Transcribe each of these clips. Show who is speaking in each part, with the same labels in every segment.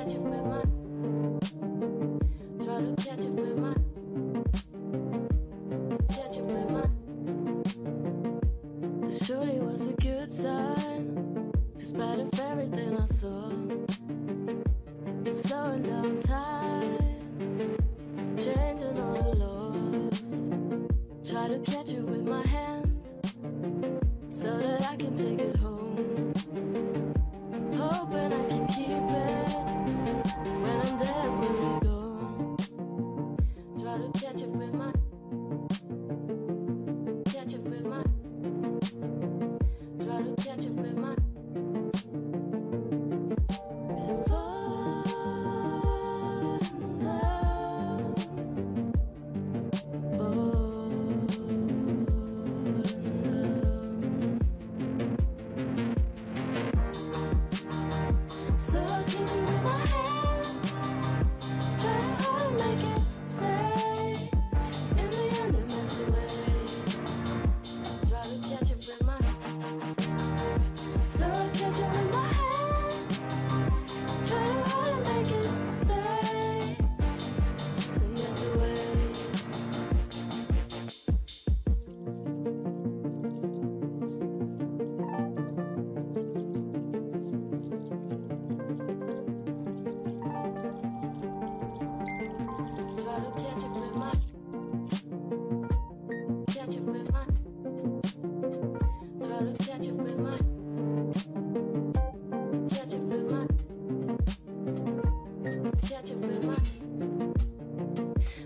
Speaker 1: catch up with my, try to catch up with my, catch up with my. This surely was a good sign, despite of everything I saw. It's slowing down time, changing all the laws. Try to catch it with my hands, so that I can take it home. Hoping I can keep it when I'm there, when you're gone. Try to catch it with my, catch it with my, try to catch it with my.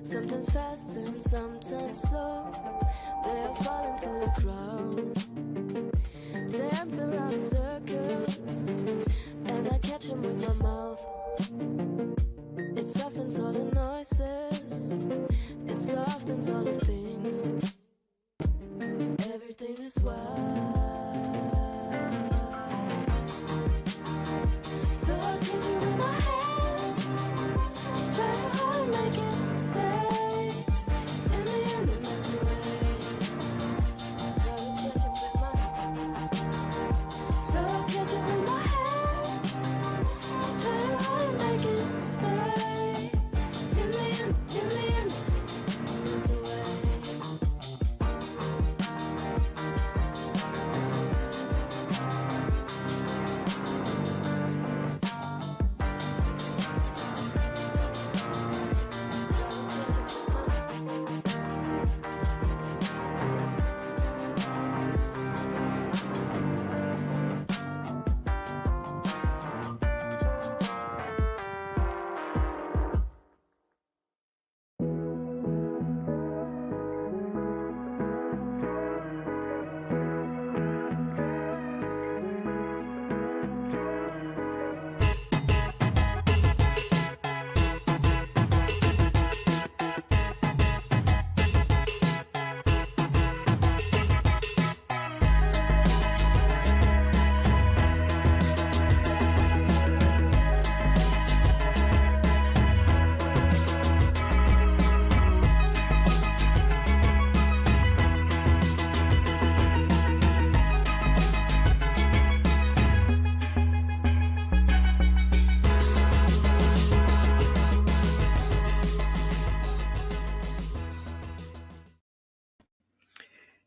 Speaker 1: Sometimes fast and sometimes slow, they'll fall into the ground, dance around circles, and I catch them with my mouth. It softens all the noises, it softens all the things. Everything is wild. So I kiss you with my hand, try to hold and make it stay. In the end it melts away. Try to catch it with my, so I catch it with my hand, try to hold and make it stay. In the end it melts away.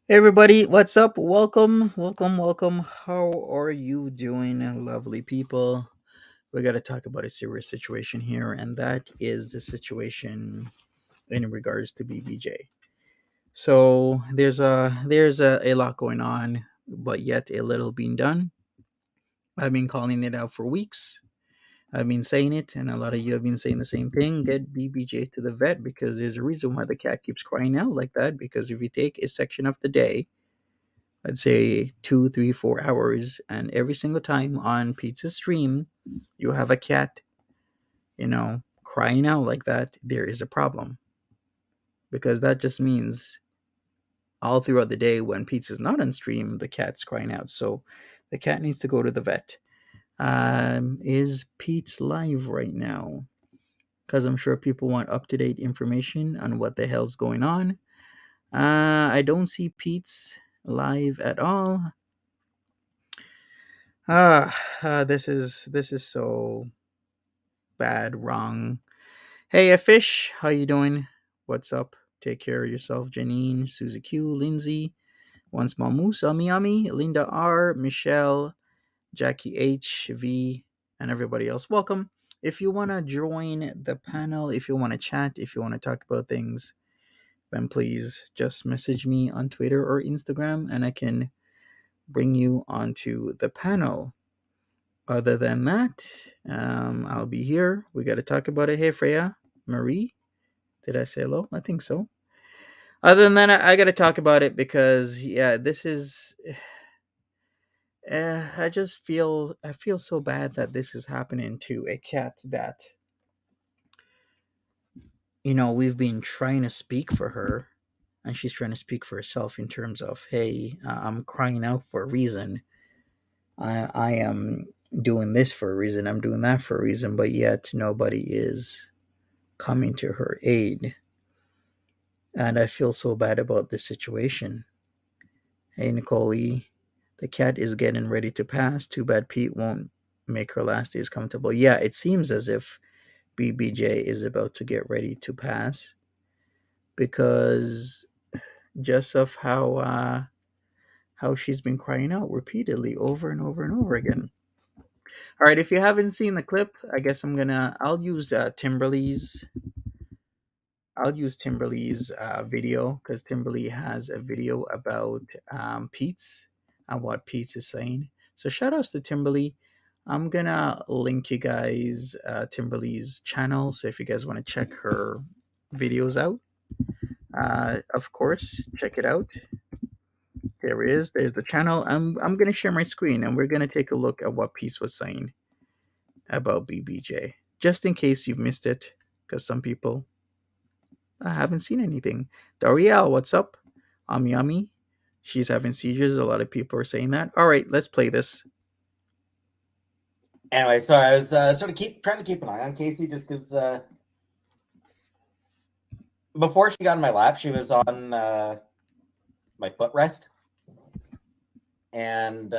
Speaker 2: Hey everybody, what's up? Welcome. How are you doing, lovely people? We got to talk about a serious situation here, and that is the situation in regards to BBJ. So there's a lot going on, but yet a little being done. I've been calling it out for weeks. I've been saying it, and a lot of you have been saying the same thing. Get BBJ to the vet because there's a reason why the cat keeps crying out like that. Because if you take a section of the day, I'd say 2, 3, 4 hours, and every single time on Peetz's stream, you have a cat, crying out like that, there is a problem. Because that just means all throughout the day when Peetz is not on stream, the cat's crying out. So the cat needs to go to the vet. Is Peetz live right now? Because I'm sure people want up-to-date information on what the hell's going on. I don't see Peetz live at all. This is so bad, wrong. Hey, Fish, how you doing? What's up? Take care of yourself, Janine, Susie Q, Lindsay, One Small Moose, Ami, Linda R, Michelle, Jackie H, V, and everybody else. Welcome. If you want to join the panel, if you want to chat, if you want to talk about things, then please just message me on Twitter or Instagram and I can bring you onto the panel. Other than that, I'll be here. We got to talk about it. Hey, Freya, Marie, did I say hello? I think so. Other than that, I got to talk about it because, yeah, this is. I feel so bad that this is happening to a cat that, we've been trying to speak for her and she's trying to speak for herself in terms of, hey, I'm crying out for a reason. I am doing this for a reason. I'm doing that for a reason, but yet nobody is coming to her aid. And I feel so bad about this situation. Hey, Nicole, the cat is getting ready to pass. Too bad Pete won't make her last days comfortable. Yeah, it seems as if BBJ is about to get ready to pass because just of how she's been crying out repeatedly over and over and over again. All right, if you haven't seen the clip, I guess I'll use Timberly's video because Timberly has a video about Peetz and what Peetz is saying. So shout outs to Timberly. I'm gonna link you guys Timberly's channel. So if you guys want to check her videos out, of course, check it out. There it is. There's the channel. I'm gonna share my screen and we're gonna take a look at what Peetz was saying about BBJ, just in case you've missed it, because some people I haven't seen anything. Dariel, what's up? Yummy. She's having seizures. A lot of people are saying that. All right, let's play this.
Speaker 3: Anyway, so I was sort of trying to keep an eye on Casey just because before she got in my lap, she was on my footrest and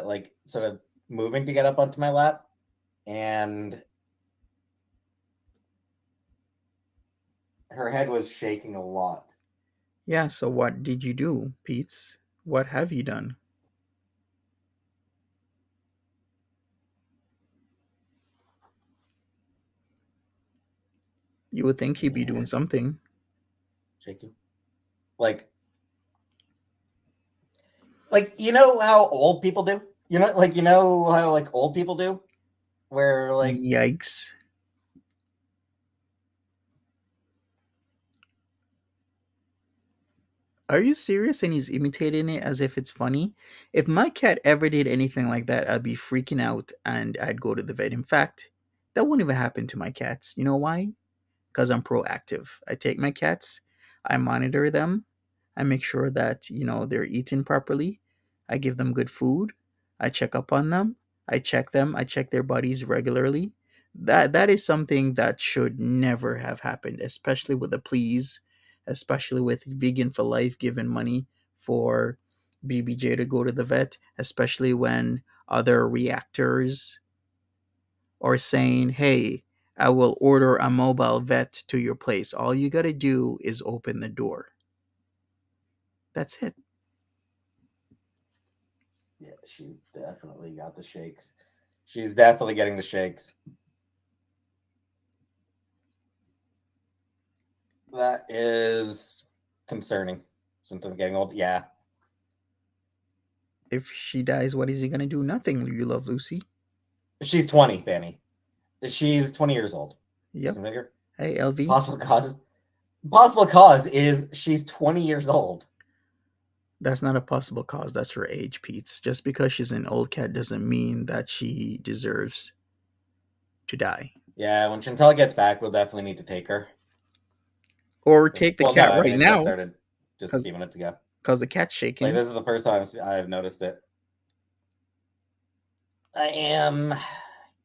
Speaker 3: like sort of moving to get up onto my lap, and her head was shaking a lot.
Speaker 2: Yeah, so what did you do, Peetz? What have you done? You would think he'd be doing something.
Speaker 3: Shaking. Like you know how old people do? You know how like old people do? Where like
Speaker 2: Yikes. Are you serious? And he's imitating it as if it's funny? If my cat ever did anything like that, I'd be freaking out and I'd go to the vet. In fact, that won't even happen to my cats. You know why? Because I'm proactive. I take my cats, I monitor them, I make sure that they're eating properly, I give them good food, I check up on them, I check them, I check their bodies regularly. That is something that should never have happened, especially with the pleas, especially with Vegan for Life giving money for BBJ to go to the vet, especially when other reactors are saying, hey, I will order a mobile vet to your place. All you got to do is open the door. That's it.
Speaker 3: yeah, she's definitely got the shakes. She's definitely getting the shakes. That is concerning. Since I'm getting old, yeah.
Speaker 2: If she dies, what is he going to do? Nothing, you love Lucy.
Speaker 3: She's 20, Fanny. She's 20 years old.
Speaker 2: Yep. Hey, LV.
Speaker 3: Possible cause is she's 20 years old.
Speaker 2: That's not a possible cause. That's her age, Peetz. Just because she's an old cat doesn't mean that she deserves to die.
Speaker 3: Yeah, when Chantal gets back, we'll definitely need to take her.
Speaker 2: Or take the cat right now.
Speaker 3: It started just a few minutes ago.
Speaker 2: Because the cat's shaking.
Speaker 3: Like, this is the first time I've noticed it. I am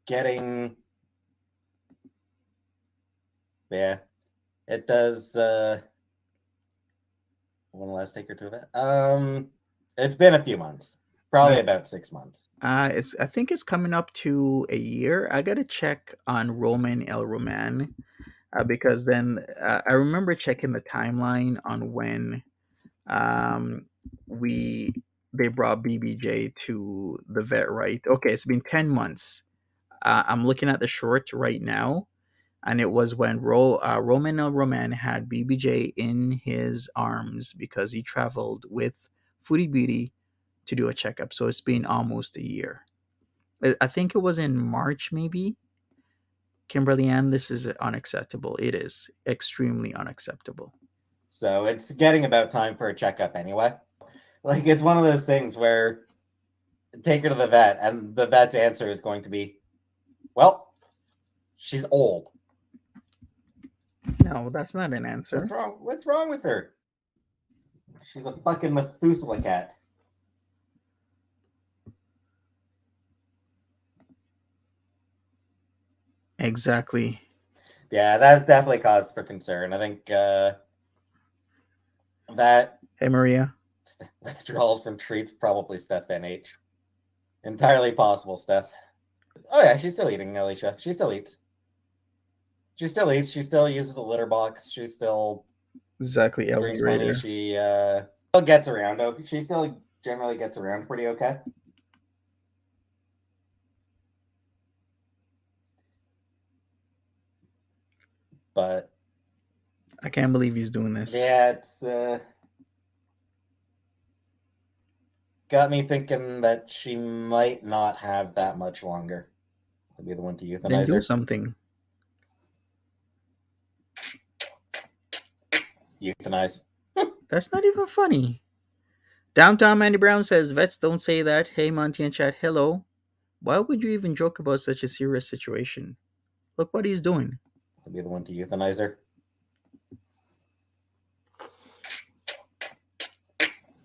Speaker 3: getting... Yeah. It does... When last take her to a vet? It's been a few months. Probably about 6 months.
Speaker 2: I think it's coming up to a year. I gotta check on Roman El Roman, because then I remember checking the timeline on when um we they brought BBJ to the vet, right? Okay, it's been 10 months. I'm looking at the short right now, and it was when Roman El Roman had BBJ in his arms because he traveled with Foodie Beauty to do a checkup. So it's been almost a year. I think it was in March, maybe. Kimberly Ann, this is unacceptable. It is extremely unacceptable.
Speaker 3: So it's getting about time for a checkup anyway. Like, it's one of those things where take her to the vet, and the vet's answer is going to be, well, she's old.
Speaker 2: No, that's not an answer.
Speaker 3: What's wrong? What's wrong with her? She's a fucking Methuselah cat.
Speaker 2: Exactly.
Speaker 3: Yeah, that's definitely cause for concern. I think that
Speaker 2: Hey, Maria.
Speaker 3: withdrawals from treats probably Steph NH. Entirely possible, Steph. Oh yeah, she's still eating, Alicia. She still eats. She still eats. She still uses the litter box. She still
Speaker 2: Exactly, LV
Speaker 3: drinks money.
Speaker 2: Raider.
Speaker 3: She still gets around. She still generally gets around pretty okay. But
Speaker 2: I can't believe he's doing this.
Speaker 3: yeah, it's got me thinking that she might not have that much longer. I'll be the one to euthanize
Speaker 2: Then do
Speaker 3: her.
Speaker 2: something.
Speaker 3: Euthanize.
Speaker 2: That's not even funny. Downtown Mandy Brown says, vets don't say that. Hey, Monty and chat, hello. Why would you even joke about such a serious situation? Look what he's doing.
Speaker 3: I'll be the one to euthanize her.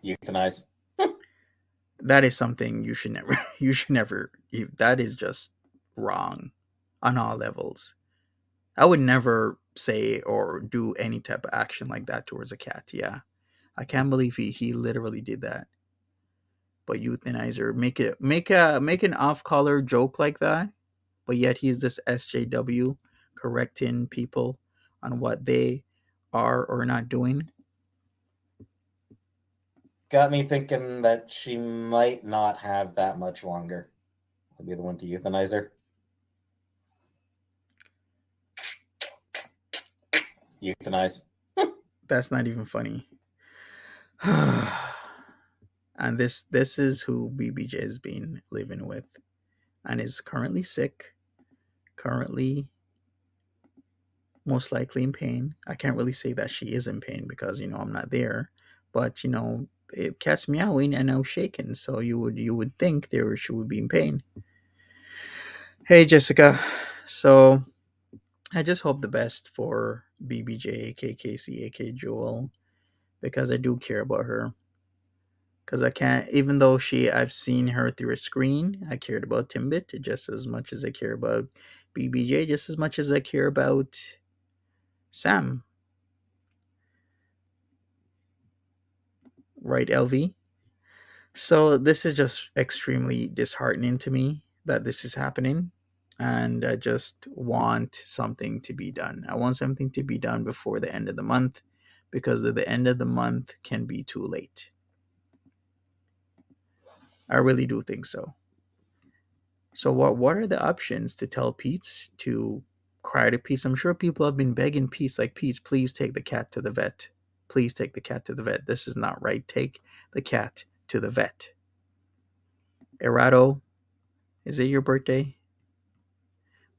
Speaker 3: Euthanize.
Speaker 2: That is something you should never, that is just wrong on all levels. I would never say or do any type of action like that towards a cat. Yeah. I can't believe he literally did that. But euthanizer, make an off-color joke like that, but yet he's this SJW correcting people on what they are or not doing.
Speaker 3: Got me thinking that she might not have that much longer. I'll be the one to euthanize her. Euthanize.
Speaker 2: That's not even funny. And this is who BBJ has been living with and is currently sick, currently most likely in pain. I can't really say that she is in pain because I'm not there, but it cat's meowing and now shaking, so you would think she would be in pain. Hey Jessica, so I just hope the best for BBJ, aka Casey, aka Joel, because I do care about her. Because I can't, even though I've seen her through a screen, I cared about Timbit just as much as I care about BBJ, just as much as I care about Sam. Right, LV? So this is just extremely disheartening to me that this is happening. And I just want something to be done. I want something to be done before the end of the month, because at the end of the month can be too late. I really do think so. So what are the options to tell Peetz to cry to Peetz? I'm sure people have been begging Peetz, like, Peetz, please take the cat to the vet. Please take the cat to the vet. This is not right. Take the cat to the vet. Errato, is it your birthday?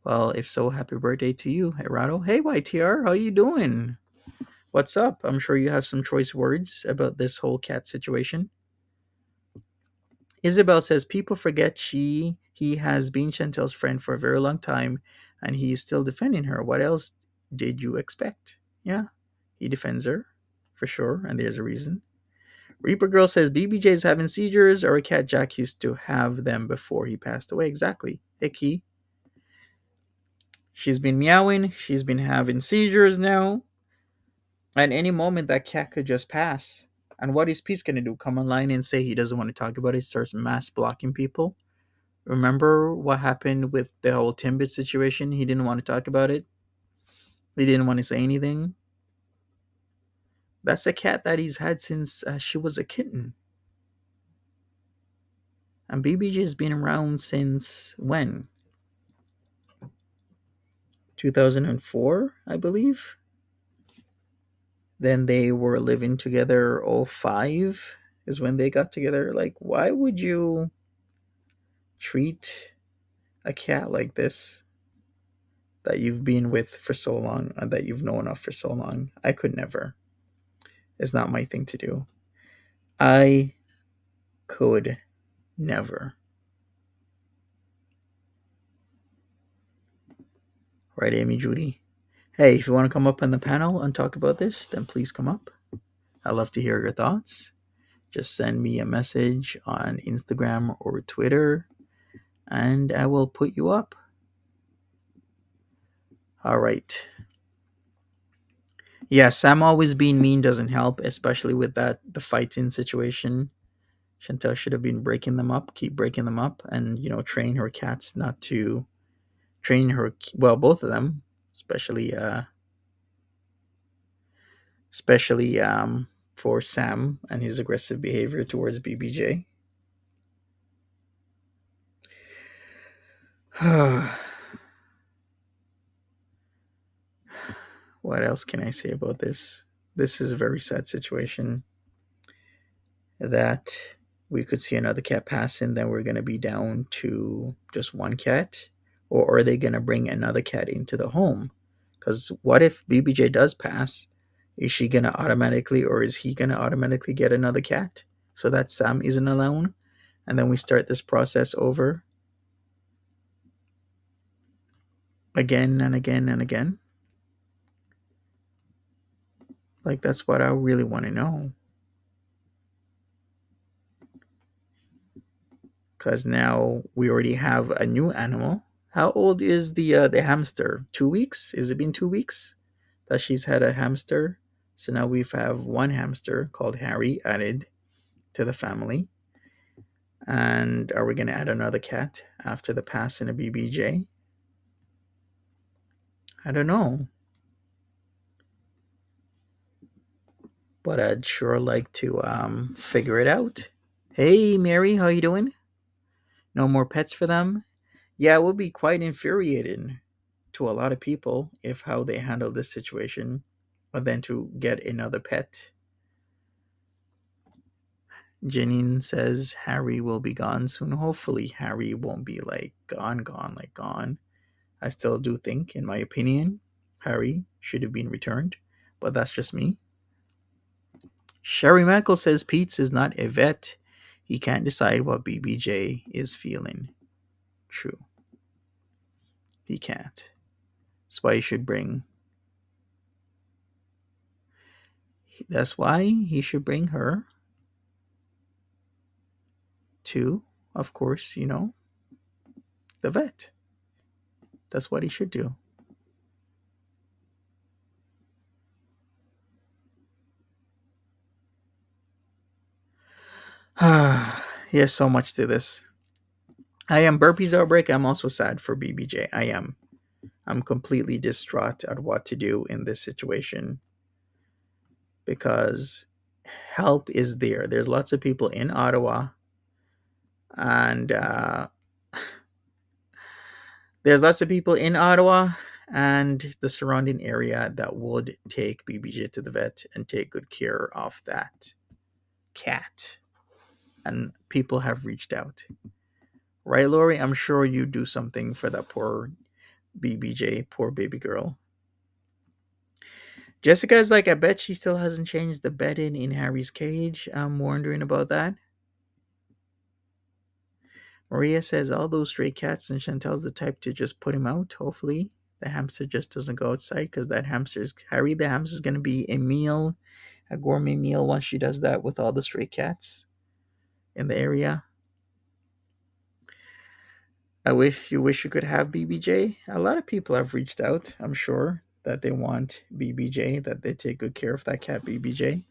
Speaker 2: Well, if so, happy birthday to you, Errato. Hey, YTR, how you doing? What's up? I'm sure you have some choice words about this whole cat situation. Isabel says people forget he has been Chantal's friend for a very long time, and he is still defending her. What else did you expect? Yeah, he defends her for sure, and there's a reason. Reaper Girl says BBJ is having seizures, or a cat Jack used to have them before he passed away. Exactly. Icky. She's been meowing. She's been having seizures now. At any moment, that cat could just pass. And what is Peetz going to do? Come online and say he doesn't want to talk about it, starts mass blocking people? Remember what happened with the whole Timbit situation? He didn't want to talk about it. He didn't want to say anything. That's a cat that he's had since she was a kitten. And BBJ has been around since when? 2004, I believe. Then they were living together. 05 is when they got together. Like, why would you treat a cat like this that you've been with for so long and that you've known of for so long? I could never. It's not my thing to do. I could never. Right, Amy Judy? Hey, if you want to come up on the panel and talk about this, then please come up. I'd love to hear your thoughts. Just send me a message on Instagram or Twitter, and I will put you up. All right. Yeah, Sam always being mean doesn't help, especially with the fighting situation. Chantal should have been breaking them up, keep breaking them up, and train her cats not to train her. Well, both of them, especially for Sam and his aggressive behavior towards BBJ. What else can I say about this? This is a very sad situation that we could see another cat passing, then we're going to be down to just one cat. Or are they going to bring another cat into the home? Because what if BBJ does pass? Is she going to automatically, or is he going to automatically get another cat so that Sam isn't alone? And then we start this process over again and again and again. Like, that's what I really want to know. Because now we already have a new animal. How old is the hamster? 2 weeks? Has it been 2 weeks that she's had a hamster? So now we have one hamster called Harry added to the family. And are we going to add another cat after the passing of BBJ? I don't know. But I'd sure like to figure it out. Hey, Mary, how you doing? No more pets for them? Yeah, it would be quite infuriating to a lot of people if how they handle this situation, but then to get another pet. Janine says Harry will be gone soon. Hopefully Harry won't be like gone. I still do think, in my opinion, Harry should have been returned, but that's just me. Sherry Michael says Peetz is not a vet. He can't decide what BBJ is feeling. True. He can't. That's why he should bring her to, of course, the vet. That's what he should do. Yes, so much to this. I am burpees outbreak. I'm also sad for BBJ. I am. I'm completely distraught at what to do in this situation because help is there. There's lots of people in Ottawa, and there's lots of people in Ottawa and the surrounding area that would take BBJ to the vet and take good care of that cat. And people have reached out. Right, Lori? I'm sure you do something for that poor BBJ, poor baby girl. Jessica's like, I bet she still hasn't changed the bedding in Harry's cage. I'm wondering about that. Maria says all those stray cats, and Chantal's the type to just put him out. Hopefully the hamster just doesn't go outside, because the hamster's going to be a gourmet meal once she does that with all the stray cats in the area. You wish you could have BBJ. A lot of people have reached out, I'm sure, that they want BBJ, that they take good care of that cat BBJ.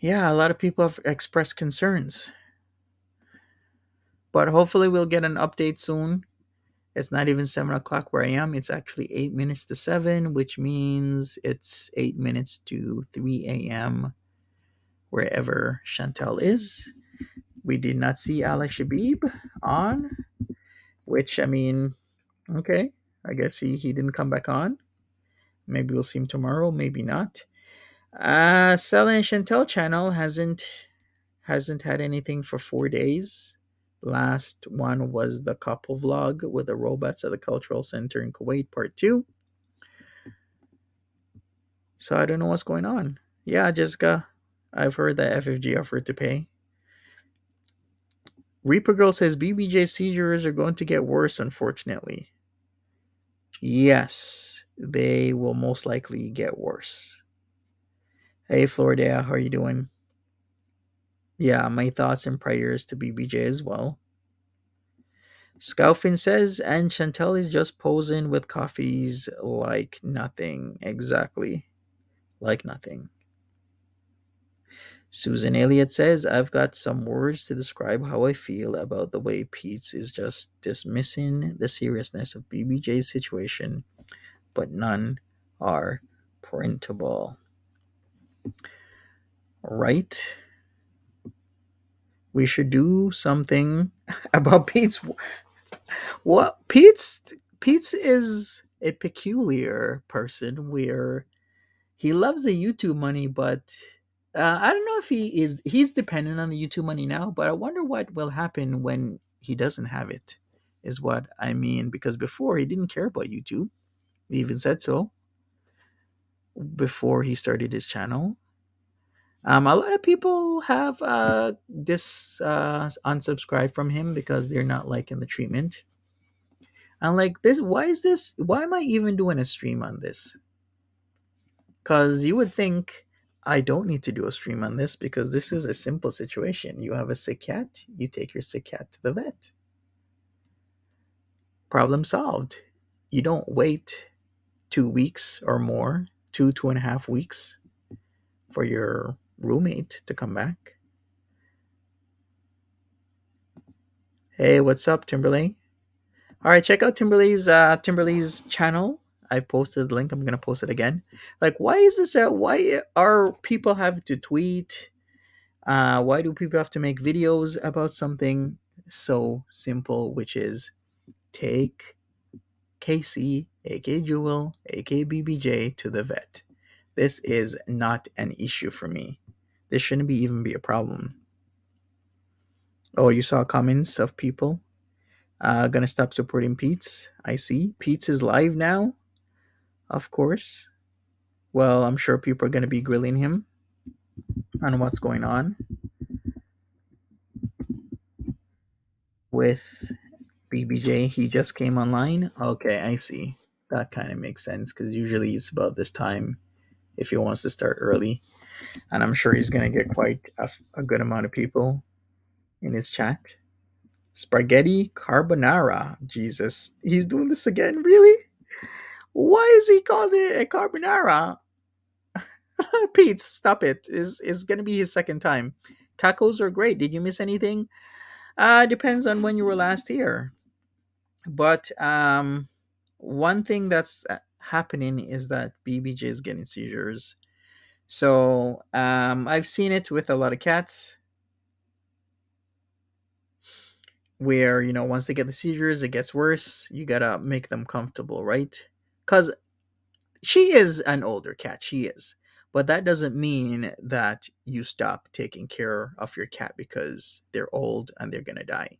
Speaker 2: Yeah, a lot of people have expressed concerns, but hopefully we'll get an update soon. It's not even 7 o'clock where I am. It's actually 8 minutes to 7, which means it's 8 minutes to 3 a.m. wherever Chantal is. We did not see Alex Shabib on, which I mean, okay, I guess he didn't come back on. Maybe we'll see him tomorrow, maybe not. Sella and Chantal channel hasn't had anything for 4 days. Last one was the couple vlog with the robots at the cultural center in Kuwait, part 2. So I don't know what's going on. Yeah, Jessica, I've heard that FFG offered to pay. Reaper Girl says BBJ seizures are going to get worse, unfortunately. Yes, they will most likely get worse. Hey, Florida, how are you doing? Yeah, my thoughts and prayers to BBJ as well. Scoutfin says, and Chantal is just posing with coffees like nothing. Exactly. Like nothing. Susan Elliott says, I've got some words to describe how I feel about the way Peetz is just dismissing the seriousness of BBJ's situation, but none are printable. Right? We should do something about Peetz. What Peetz is a peculiar person where he loves the YouTube money, but I don't know if he's dependent on the YouTube money now, but I wonder what will happen when he doesn't have it, is what I mean. Because before he didn't care about YouTube. He even said so before he started his channel. A lot of people have unsubscribed from him because they're not liking the treatment. I'm like, this. Why is this? Why am I even doing a stream on this? Because you would think I don't need to do a stream on this because this is a simple situation. You have a sick cat, you take your sick cat to the vet. Problem solved. You don't wait 2 weeks or more, 2.5 weeks for your roommate to come back. Hey, what's up, Timberlake? All right, check out Timberley's channel. I posted the link. I'm gonna post it again. Like, why is this? Why are people having to tweet? Why do people have to make videos about something so simple, which is take Casey, aka Jewel, aka BBJ, to the vet? This is not an issue for me. This shouldn't even be a problem. Oh, you saw comments of people gonna stop supporting Peetz. I see. Peetz is live now, of course. Well, I'm sure people are gonna be grilling him on what's going on with BBJ. He just came online. Okay, I see. That kind of makes sense because usually it's about this time if he wants to start early. And I'm sure he's going to get quite a good amount of people in his chat. Spaghetti carbonara. Jesus, he's doing this again? Really? Why is he calling it a carbonara? Pete, stop it. Is going to be his second time. Tacos are great. Did you miss anything? Depends on when you were last here. But one thing that's happening is that BBJ is getting seizures. So I've seen it with a lot of cats where, once they get the seizures, it gets worse. You gotta make them comfortable, right? Because she is an older cat. She is. But that doesn't mean that you stop taking care of your cat because they're old and they're going to die.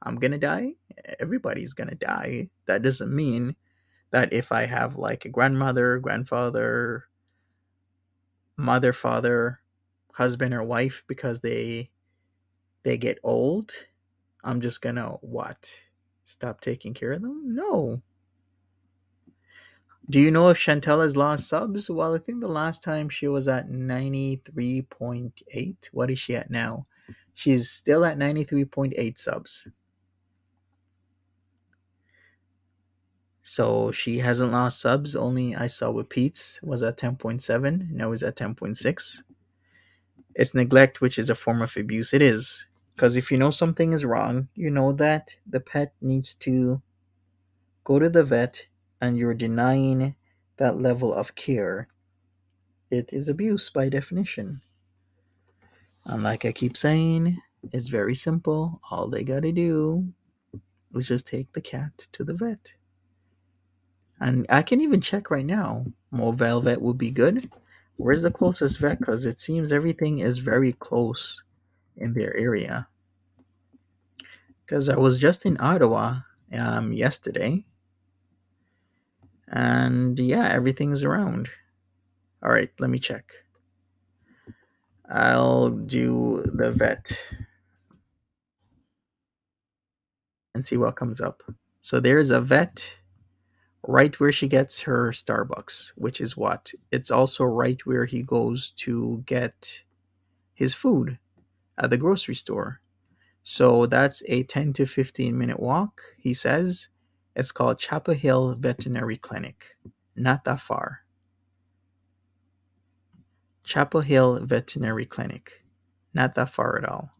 Speaker 2: I'm going to die. Everybody's going to die. That doesn't mean that if I have like a grandmother, grandfather, mother, father, husband or wife because they get old, I'm just going to what? Stop taking care of them? No. Do you know if Chantal has lost subs? Well, I think the last time she was at 93.8. What is she at now? She's still at 93.8 subs. So she hasn't lost subs. Only I saw with Peetz was at 10.7. Now he's at 10.6. It's neglect, which is a form of abuse. It is. Because if you know something is wrong, you know that the pet needs to go to the vet and you're denying that level of care. It is abuse by definition. And like I keep saying, it's very simple. All they gotta do is just take the cat to the vet. And I can even check right now. Norval vet would be good. Where's the closest vet? Because it seems everything is very close in their area. Because I was just in Ottawa yesterday. And yeah, everything's around. All right, let me check. I'll do the vet and see what comes up. So there's a vet right where she gets her Starbucks, which is what? It's also right where he goes to get his food at the grocery store. So that's a 10 to 15-minute walk, he says. It's called Chapel Hill Veterinary Clinic. Not that far. Chapel Hill Veterinary Clinic. Not that far at all.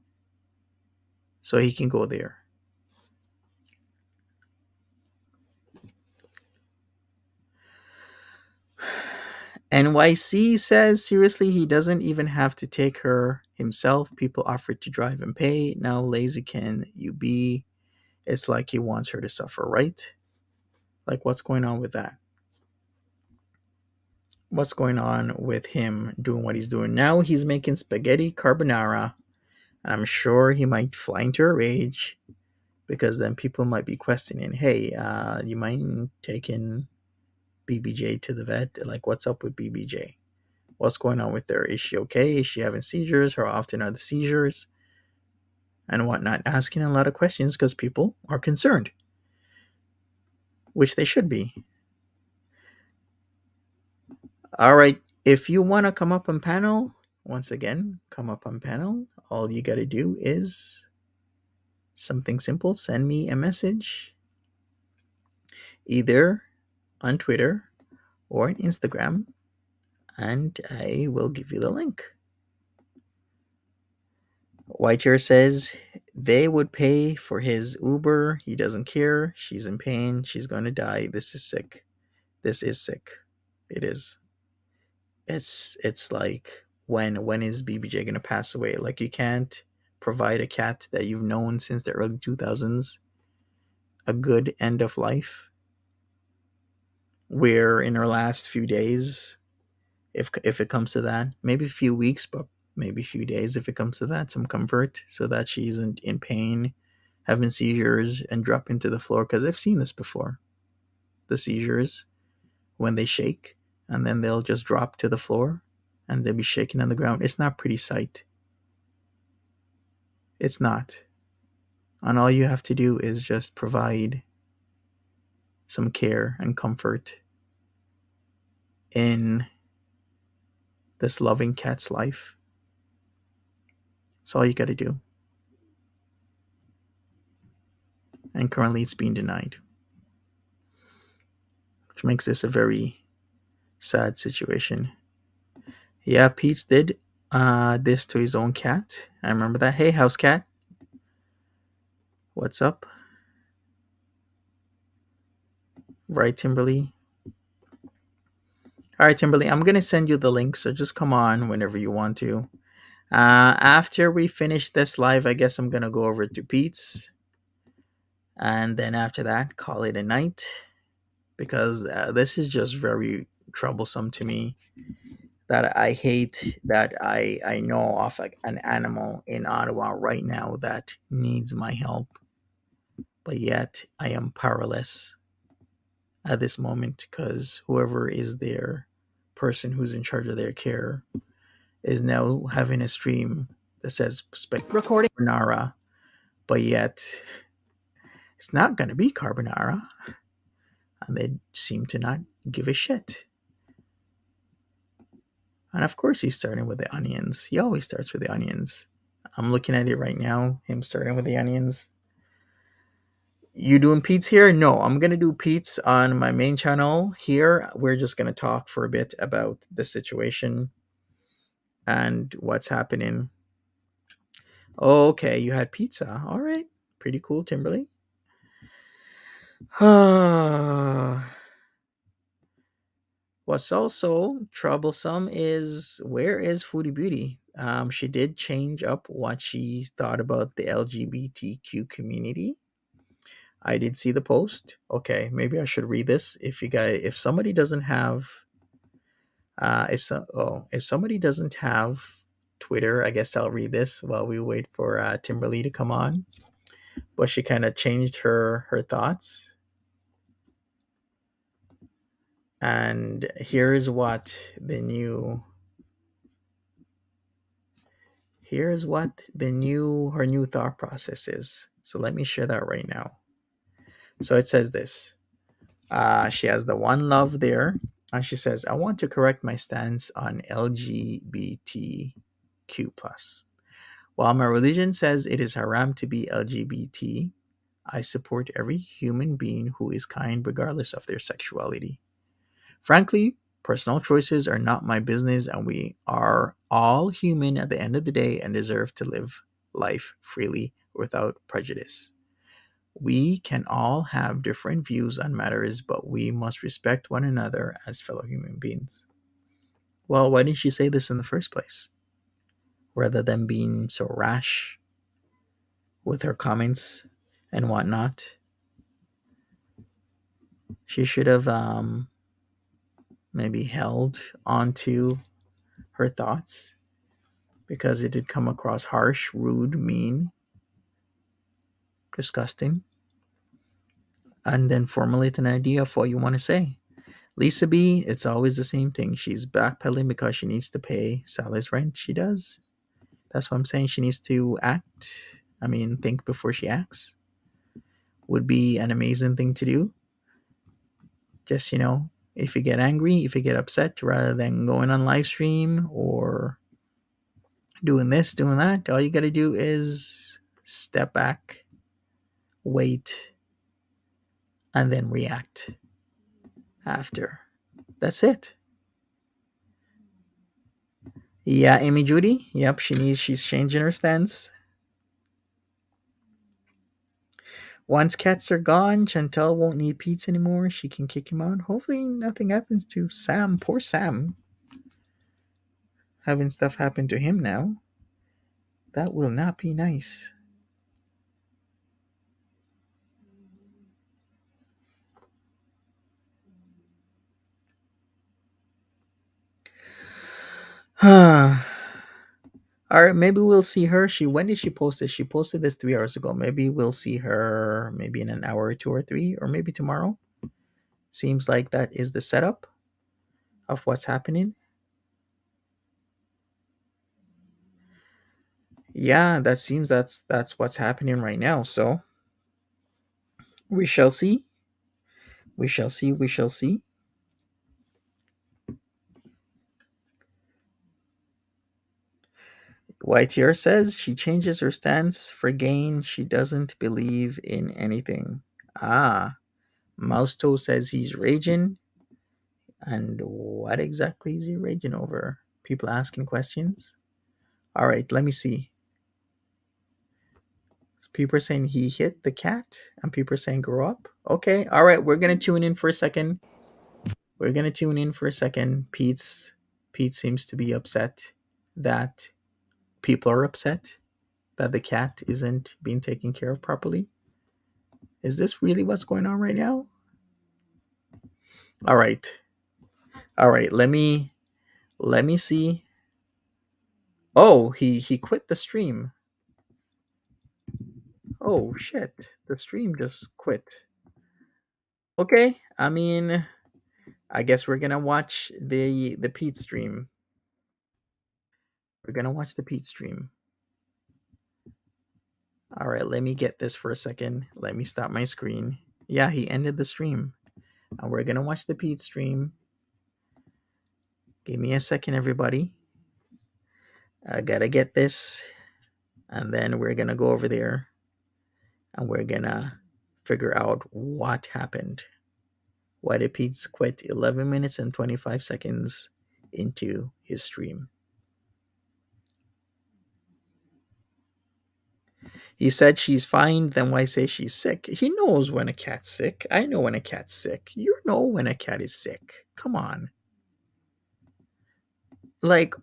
Speaker 2: So he can go there. NYC says, seriously, he doesn't even have to take her himself. People offered to drive and pay. Now lazy can you be? It's like he wants her to suffer, right? Like, what's going on with that? What's going on with him doing what he's doing? Now he's making spaghetti carbonara. And I'm sure he might fly into a rage because then people might be questioning, hey, you mind taking BBJ to the vet? Like, what's up with BBJ? What's going on with her? Is she okay? Is she having seizures? How often are the seizures? And whatnot. Asking a lot of questions because people are concerned, which they should be. All right. If you want to come up on panel, once again, come up on panel. All you got to do is something simple. Send me a message either on Twitter or on Instagram, and I will give you the link. Whitehair says they would pay for his Uber. He doesn't care. She's in pain. She's going to die. This is sick. This is sick. It is. It's like when is BBJ going to pass away? Like, you can't provide a cat that you've known since the early 2000s a good end of life, where in her last few days, if it comes to that, maybe a few weeks, but maybe a few days, if it comes to that, some comfort so that she isn't in pain, having seizures and drop into the floor. Because I've seen this before, the seizures when they shake and then they'll just drop to the floor and they'll be shaking on the ground. It's not a pretty sight. It's not. And all you have to do is just provide some care and comfort in this loving cat's life. That's all you got to do. And currently it's being denied, which makes this a very sad situation. Yeah, Peetz did this to his own cat. I remember that. Hey, house cat. What's up? Right, Timberly? All right, Timberly, I'm going to send you the link, so just come on whenever you want to. After we finish this live, I guess I'm going to go over to Peetz. And then after that, call it a night. Because this is just very troublesome to me. That I hate that I know of an animal in Ottawa right now that needs my help. But yet I am powerless at this moment because whoever is their person who's in charge of their care is now having a stream that says recording carbonara, but yet it's not going to be carbonara, and they seem to not give a shit. And of course he's starting with the onions. He always starts with the onions. I'm looking at it right now, him starting with the onions. You doing Peetz here? No, I'm going to do Peetz on my main channel here. We're just going to talk for a bit about the situation. And what's happening? Oh, okay, you had pizza. All right, pretty cool, Timberly. What's also troublesome is where is Foodie Beauty? She did change up what she thought about the LGBTQ community. I did see the post. Okay, maybe I should read this. If somebody doesn't have, if somebody doesn't have Twitter, I guess I'll read this while we wait for Timberly to come on. But she kind of changed her thoughts, and here's what her new thought process is. So let me share that right now. So it says this. She has the one love there, and she says, "I want to correct my stance on LGBTQ plus. While my religion says it is haram to be LGBT, I support every human being who is kind regardless of their sexuality. Frankly, personal choices are not my business, and we are all human at the end of the day and deserve to live life freely without prejudice. We can all have different views on matters, but we must respect one another as fellow human beings." Well, why didn't she say this in the first place? Rather than being so rash with her comments and whatnot, she should have maybe held onto her thoughts, because it did come across harsh, rude, mean, disgusting, and then formulate an idea of what you want to say. Lisa B, it's always the same thing. She's backpedaling because she needs to pay Sally's rent. She does. That's what I'm saying. She needs to think before she acts. Would be an amazing thing to do. Just, if you get angry, if you get upset, rather than going on live stream or doing this, doing that, all you got to do is step back, wait, and then react after. That's it. Yeah, Amy Judy. Yep, she's changing her stance. Once cats are gone, Chantal won't need Peetz anymore. She can kick him out. Hopefully nothing happens to Sam. Poor Sam. Having stuff happen to him now. That will not be nice. All right, maybe we'll see her. When did she post this? She posted this 3 hours ago. Maybe we'll see her maybe in an hour or two or three, or maybe tomorrow. Seems like that is the setup of what's happening. Yeah, that's what's happening right now. So we shall see. We shall see. We shall see. YTR says she changes her stance for gain. She doesn't believe in anything. Mousto says he's raging. And what exactly is he raging over? People asking questions? All right, let me see. People are saying he hit the cat, and people are saying grow up. Okay, all right, we're going to tune in for a second. Peetz seems to be upset that people are upset that the cat isn't being taken care of properly. Is this really what's going on right now? All right. Let me see. Oh, he quit the stream. Oh shit! The stream just quit. Okay, I guess we're gonna watch the Peetz stream. We're gonna watch the Peetz stream. All right, let me get this for a second. Let me stop my screen. Yeah, he ended the stream, and we're gonna watch the Peetz stream. Give me a second, everybody. I gotta get this, and then we're gonna go over there, and we're gonna figure out what happened. Why did Peetz quit 11 minutes and 25 seconds into his stream? He said she's fine, then why say she's sick? He knows when a cat's sick. I know when a cat's sick. You know when a cat is sick. Come on. Like,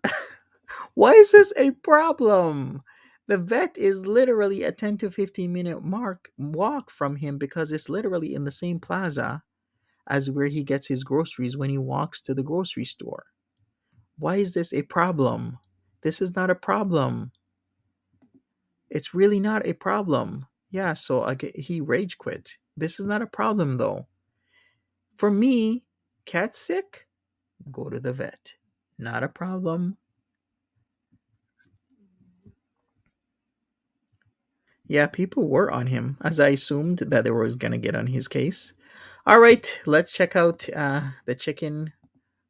Speaker 2: why is this a problem? The vet is literally a 10 to 15-minute walk from him because it's literally in the same plaza as where he gets his groceries when he walks to the grocery store. Why is this a problem? This is not a problem. It's really not a problem. Yeah, so he rage quit. This is not a problem though. For me, cat sick, go to the vet. Not a problem. Yeah, people were on him, as I assumed that they were going to get on his case. All right, let's check out the chicken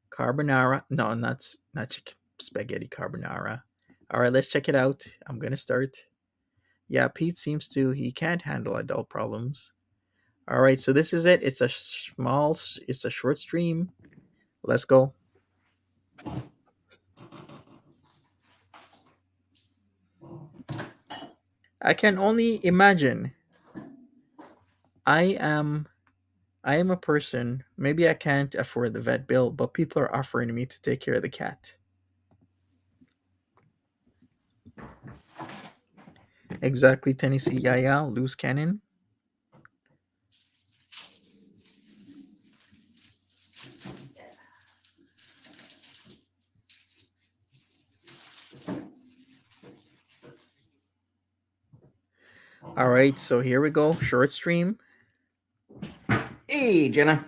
Speaker 2: carbonara. No, not chicken spaghetti carbonara. All right, let's check it out. I'm going to start. Yeah, Pete seems he can't handle adult problems. All right, so this is it. It's a short stream. Let's go. I can only imagine. I am a person. Maybe I can't afford the vet bill, but people are offering me to take care of the cat. Exactly, Tennessee. Yeah, loose cannon. All right, so here we go. Short stream.
Speaker 4: Hey, Jenna.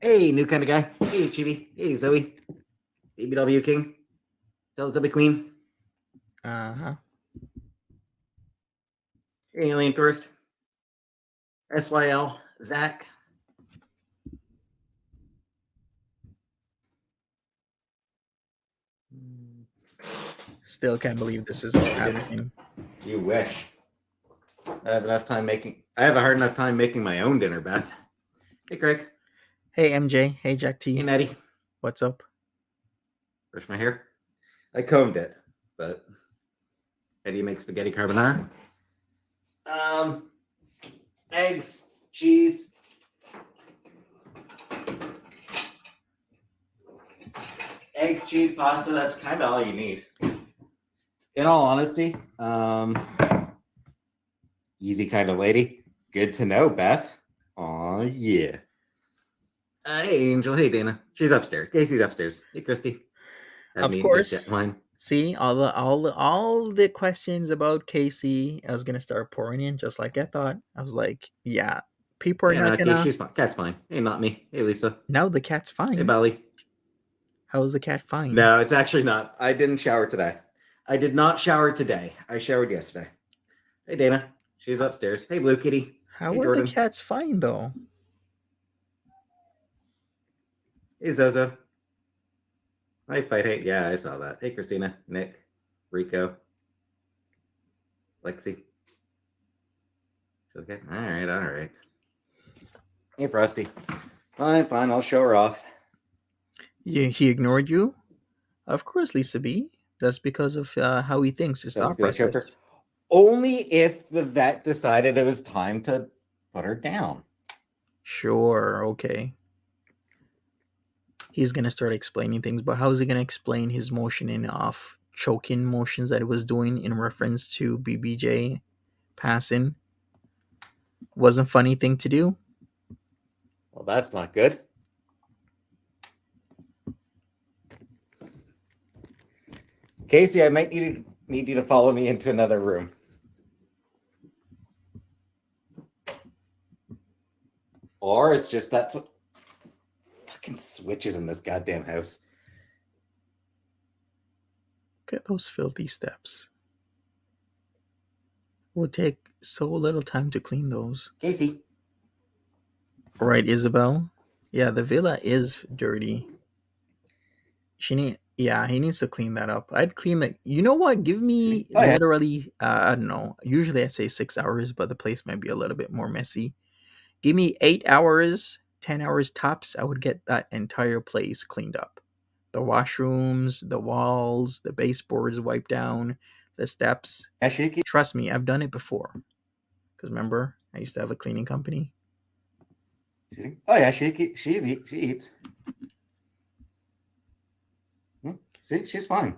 Speaker 4: Hey, new kind of guy. Hey, Chibi. Hey, Zoe. BBW King. Teletubby Queen.
Speaker 2: Uh-huh.
Speaker 4: Hey, Alien Tourist. SYL. Zach.
Speaker 2: Still can't believe this is all happening.
Speaker 4: You wish. I have a hard enough time making my own dinner, Beth. Hey, Craig.
Speaker 2: Hey, MJ. Hey, Jack T.
Speaker 4: Hey, Maddie.
Speaker 2: What's up?
Speaker 4: Brush my hair. I combed it, but how do you make spaghetti carbonara? Eggs, cheese. Eggs, cheese, pasta, that's kind of all you need. In all honesty, easy kind of lady. Good to know, Beth. Aw, yeah. Hey, Angel. Hey, Dana. She's upstairs. Casey's upstairs. Hey, Christy.
Speaker 2: Of course. See, all the questions about Casey, I was gonna start pouring in just like I thought. I was like, yeah, people are not gonna.
Speaker 4: She's fine. Cat's fine. Hey, not me. Hey, Lisa.
Speaker 2: Now the cat's fine.
Speaker 4: Hey, Bally.
Speaker 2: How is the cat fine?
Speaker 4: No, it's actually not. I didn't shower today. I did not shower today. I showered yesterday. Hey, Dana. She's upstairs. Hey, Blue Kitty.
Speaker 2: How
Speaker 4: hey,
Speaker 2: are
Speaker 4: Jordan.
Speaker 2: the cats fine though?
Speaker 4: Hey, Zozo. Hi, Fight Hate. Yeah, I saw that. Hey, Christina, Nick, Rico, Lexi. Okay. All right. Hey, Frosty. Fine. I'll show her off.
Speaker 2: He ignored you? Of course, Lisa B. That's because of how he thinks his thought process.
Speaker 4: Only if the vet decided it was time to put her down.
Speaker 2: Sure. Okay. He's gonna start explaining things, but how is he gonna explain his motioning off choking motions that he was doing in reference to BBJ passing? Wasn't a funny thing to do.
Speaker 4: Well, that's not good. Casey, I might need you to follow me into another room. Or it's just that fucking switches in this goddamn house.
Speaker 2: Look at those filthy steps. It would take so little time to clean those.
Speaker 4: Casey.
Speaker 2: Right, Isabel? Yeah, the villa is dirty. He needs to clean that up. I'd clean that. You know what? Give me literally, I don't know. Usually I say 6 hours, but the place might be a little bit more messy. Give me 8 hours, 10 hours tops. I would get that entire place cleaned up. The washrooms, the walls, the baseboards wiped down, the steps.
Speaker 4: Yeah, she keeps
Speaker 2: Trust me, I've done it before. Because remember, I used to have a cleaning company.
Speaker 4: eating. Oh yeah, she eats. See, she's fine.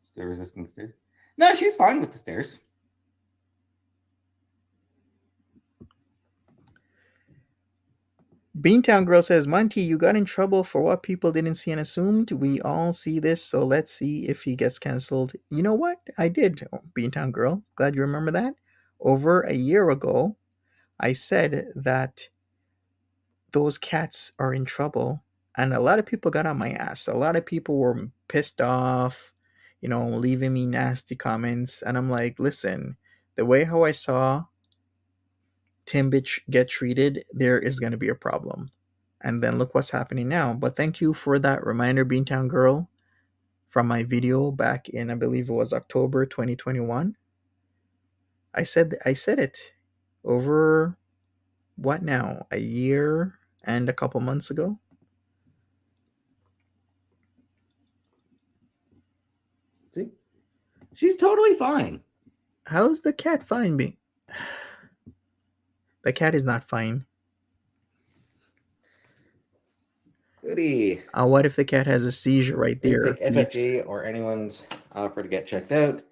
Speaker 4: Stair resistant stairs. No, she's fine with the stairs.
Speaker 2: Beantown Girl says, Monty, you got in trouble for what people didn't see and assumed. We all see this, so let's see if he gets canceled. You know what? I did, Beantown Girl. Glad you remember that. Over a year ago, I said that those cats are in trouble, and a lot of people got on my ass. A lot of people were pissed off, leaving me nasty comments, and I'm like, listen, the way how I saw Timbitch get treated, there is going to be a problem. And then look what's happening now. But thank you for that reminder, Beantown Girl, from my video back in, I believe it was October 2021. I said it over what now? A year and a couple months ago.
Speaker 4: See, she's totally fine.
Speaker 2: How's the cat fine being? The cat is not fine.
Speaker 4: Goody.
Speaker 2: What if the cat has a seizure right
Speaker 4: Please
Speaker 2: there?
Speaker 4: take FFG or anyone's offer to get checked out.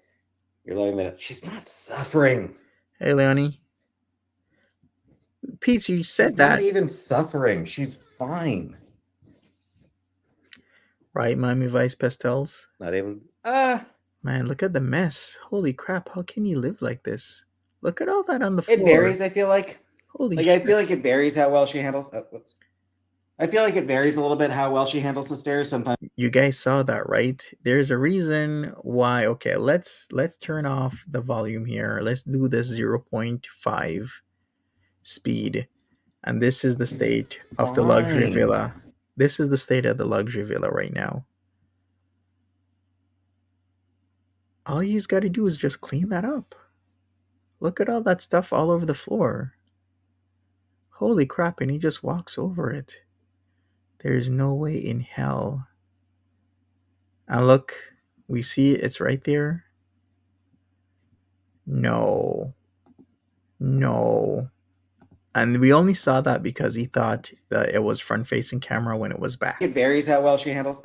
Speaker 4: You're letting that. She's not suffering.
Speaker 2: Hey, Leonie. Peetz, you said
Speaker 4: She's
Speaker 2: that.
Speaker 4: not even suffering. She's fine.
Speaker 2: Right, Miami Vice Pastels?
Speaker 4: Not even.
Speaker 2: Man, look at the mess. Holy crap, how can you live like this? Look at all that on the floor.
Speaker 4: It varies, I feel like.
Speaker 2: Holy
Speaker 4: shit. I feel like it varies how well she handles. I feel like it varies a little bit how well she handles the stairs sometimes.
Speaker 2: You guys saw that, right? There's a reason why. Okay, let's turn off the volume here. Let's do the 0.5 speed. And this is the state of the luxury villa. This is the state of the luxury villa right now. All you got to do is just clean that up. Look at all that stuff all over the floor. Holy crap, and he just walks over it. There's no way in hell. And look, we see it, it's right there. No. And we only saw that because he thought that it was front-facing camera when it was back.
Speaker 4: It varies how well she handles.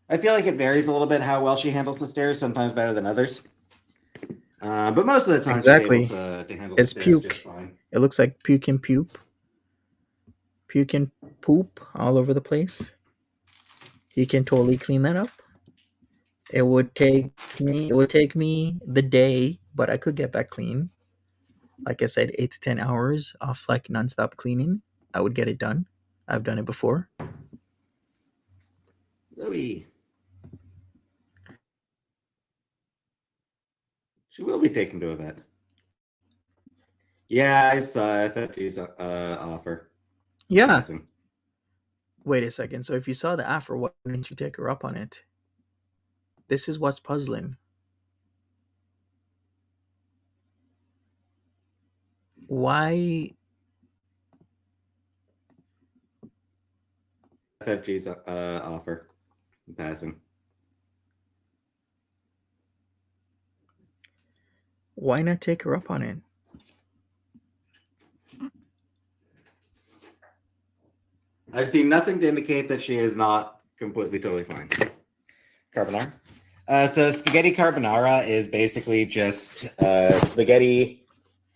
Speaker 4: I feel like it varies a little bit how well she handles the stairs, sometimes better than others. But most of the time,
Speaker 2: exactly.
Speaker 4: She's able to handle
Speaker 2: it's
Speaker 4: the stairs
Speaker 2: puke.
Speaker 4: just fine.
Speaker 2: It looks like puke and poop. Puke and poop all over the place. He can totally clean that up. It would take me the day, but I could get that clean. Like I said, 8 to 10 hours of like nonstop cleaning. I would get it done. I've done it before.
Speaker 4: Zoe. She will be taken to a vet. Yeah, I saw FFG's offer.
Speaker 2: Yeah.
Speaker 4: Passing.
Speaker 2: Wait a second. So if you saw the offer, why didn't you take her up on it? This is what's puzzling. Why?
Speaker 4: FFG's offer. Passing.
Speaker 2: Why not take her up on it?
Speaker 4: I've seen nothing to indicate that she is not completely, totally fine. Carbonara. So spaghetti carbonara is basically just spaghetti,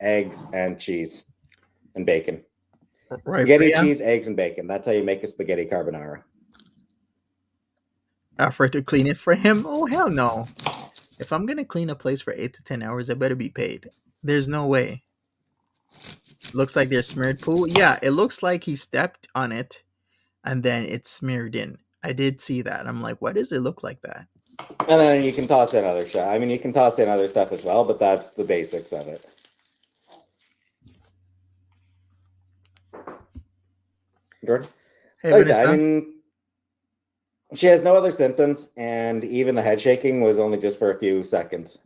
Speaker 4: eggs, and cheese, and bacon.
Speaker 2: Right,
Speaker 4: spaghetti, cheese, eggs, and bacon. That's how you make a spaghetti carbonara.
Speaker 2: Offer to clean it for him? Oh, hell no. If I'm going to clean a place for 8 to 10 hours, I better be paid. There's no way. Looks like there's smeared poo. Yeah, it looks like he stepped on it and then it's smeared in. I did see that. I'm like, why does it look like that?
Speaker 4: And then you can toss in other stuff. I mean, you can toss in other stuff as well, but that's the basics of it. Jordan?
Speaker 2: Hey,
Speaker 4: Vanessa. I mean, she has no other symptoms, and even the head shaking was only just for a few seconds.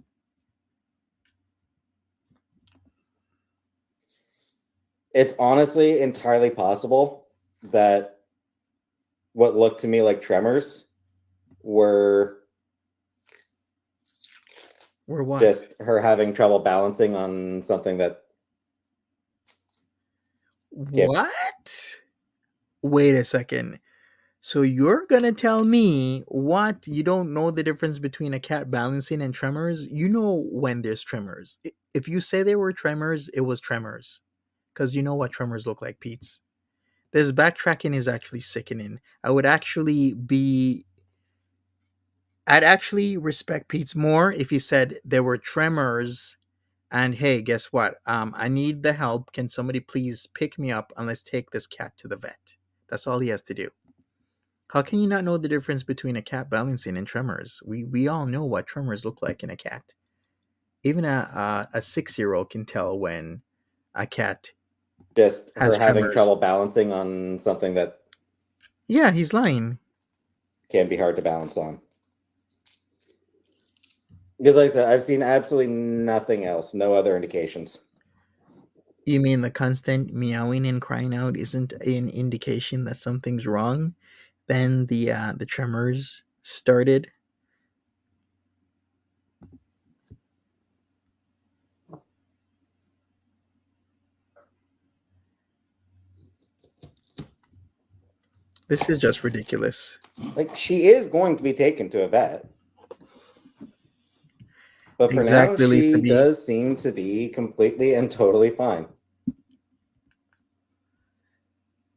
Speaker 4: It's honestly entirely possible that what looked to me like tremors were
Speaker 2: Or what?
Speaker 4: Just her having trouble balancing on something that.
Speaker 2: What? Wait a second. So you're gonna tell me what you don't know the difference between a cat balancing and tremors? You know when there's tremors. If you say there were tremors, it was tremors. Because you know what tremors look like, Pete's. This backtracking is actually sickening. I'd actually respect Pete's more if he said there were tremors and hey, guess what? I need the help. Can somebody please pick me up and let's take this cat to the vet? That's all he has to do. How can you not know the difference between a cat balancing and tremors? We all know what tremors look like in a cat. Even a 6-year-old can tell when a cat
Speaker 4: Just
Speaker 2: has
Speaker 4: her having
Speaker 2: tremors.
Speaker 4: trouble balancing on something that
Speaker 2: Yeah, he's lying.
Speaker 4: can be hard to balance on. Because like I said, I've seen absolutely nothing else, no other indications.
Speaker 2: You mean the constant meowing and crying out isn't an indication that something's wrong? Then the tremors started. This is just ridiculous.
Speaker 4: Like, she is going to be taken to a vet. But for
Speaker 2: Exactly,
Speaker 4: now,
Speaker 2: Lisa
Speaker 4: she
Speaker 2: B.
Speaker 4: does seem to be completely and totally fine.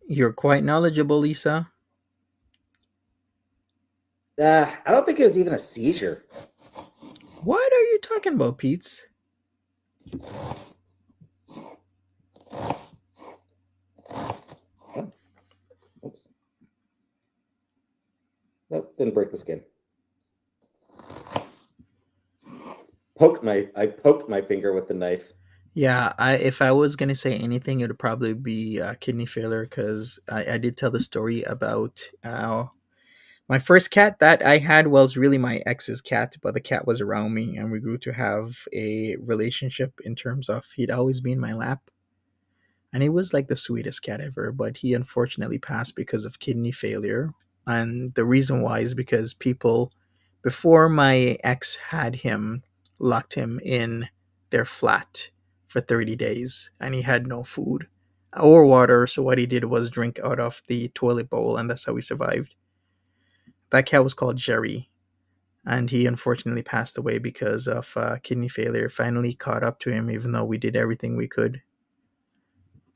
Speaker 2: You're quite knowledgeable, Lisa.
Speaker 4: I don't think it was even a seizure.
Speaker 2: What are you talking about, Peetz?
Speaker 4: Oh. Oops. Nope, didn't break the skin. I poked my finger with the knife.
Speaker 2: Yeah, if I was gonna say anything, it would probably be kidney failure because I did tell the story about my first cat that I had was really my ex's cat, but the cat was around me and we grew to have a relationship in terms of he'd always be in my lap. And he was like the sweetest cat ever, but he unfortunately passed because of kidney failure. And the reason why is because people before my ex had him locked him in their flat for 30 days and he had no food or water. So what he did was drink out of the toilet bowl and that's how he survived. That cat was called Jerry and he unfortunately passed away because of kidney failure. Finally caught up to him, even though we did everything we could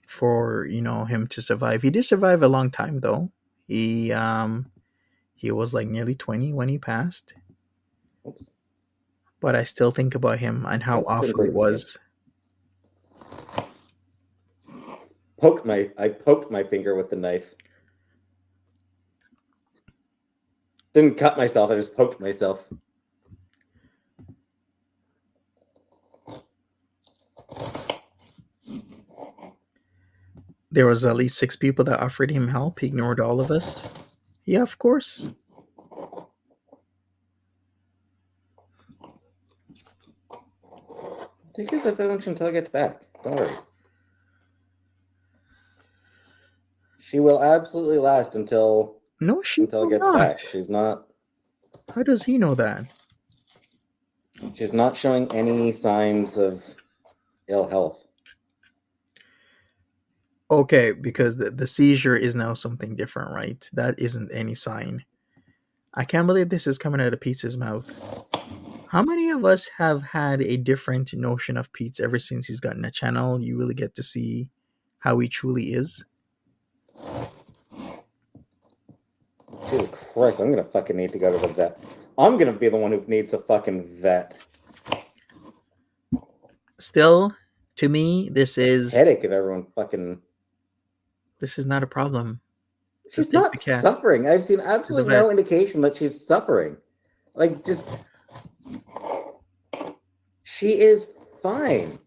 Speaker 2: for him to survive. He did survive a long time though. He was like nearly 20 when he passed.
Speaker 4: Oops.
Speaker 2: But I still think about him and how
Speaker 4: Nope, didn't
Speaker 2: awful
Speaker 4: break
Speaker 2: it
Speaker 4: the skin.
Speaker 2: was.
Speaker 4: I poked my finger with the knife. Didn't cut myself, I just poked myself.
Speaker 2: There was at least 6 people that offered him help. He ignored all of us. Yeah, of course.
Speaker 4: Take care of the village until I get back. Don't worry. She will absolutely last until
Speaker 2: She
Speaker 4: it
Speaker 2: will
Speaker 4: gets
Speaker 2: not.
Speaker 4: back. She's not.
Speaker 2: How does he know that?
Speaker 4: She's not showing any signs of ill health.
Speaker 2: Okay, because the seizure is now something different, right? That isn't any sign. I can't believe this is coming out of Pete's mouth. How many of us have had a different notion of Pete's ever since he's gotten a channel? You really get to see how he truly is.
Speaker 4: Jesus Christ, I'm gonna fucking need to go to the vet. I'm gonna be the one who needs a fucking vet.
Speaker 2: Still, to me, this is
Speaker 4: Headache if everyone fucking.
Speaker 2: this is not a problem.
Speaker 4: She's
Speaker 2: Just take
Speaker 4: not
Speaker 2: the cat
Speaker 4: suffering. I've seen
Speaker 2: to the
Speaker 4: absolutely
Speaker 2: vet.
Speaker 4: no indication that she's suffering. Like, just. She is fine.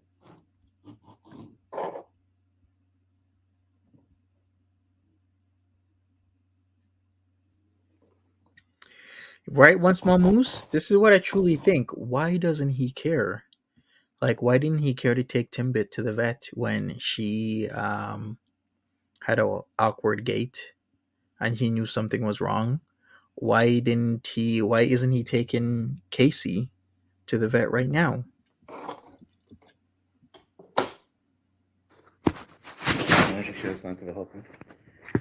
Speaker 2: Right, one small moose? This is what I truly think. Why doesn't he care? Like, why didn't he care to take Timbit to the vet when she had a awkward gait and he knew something was wrong? Why isn't he taking Casey to the vet right now.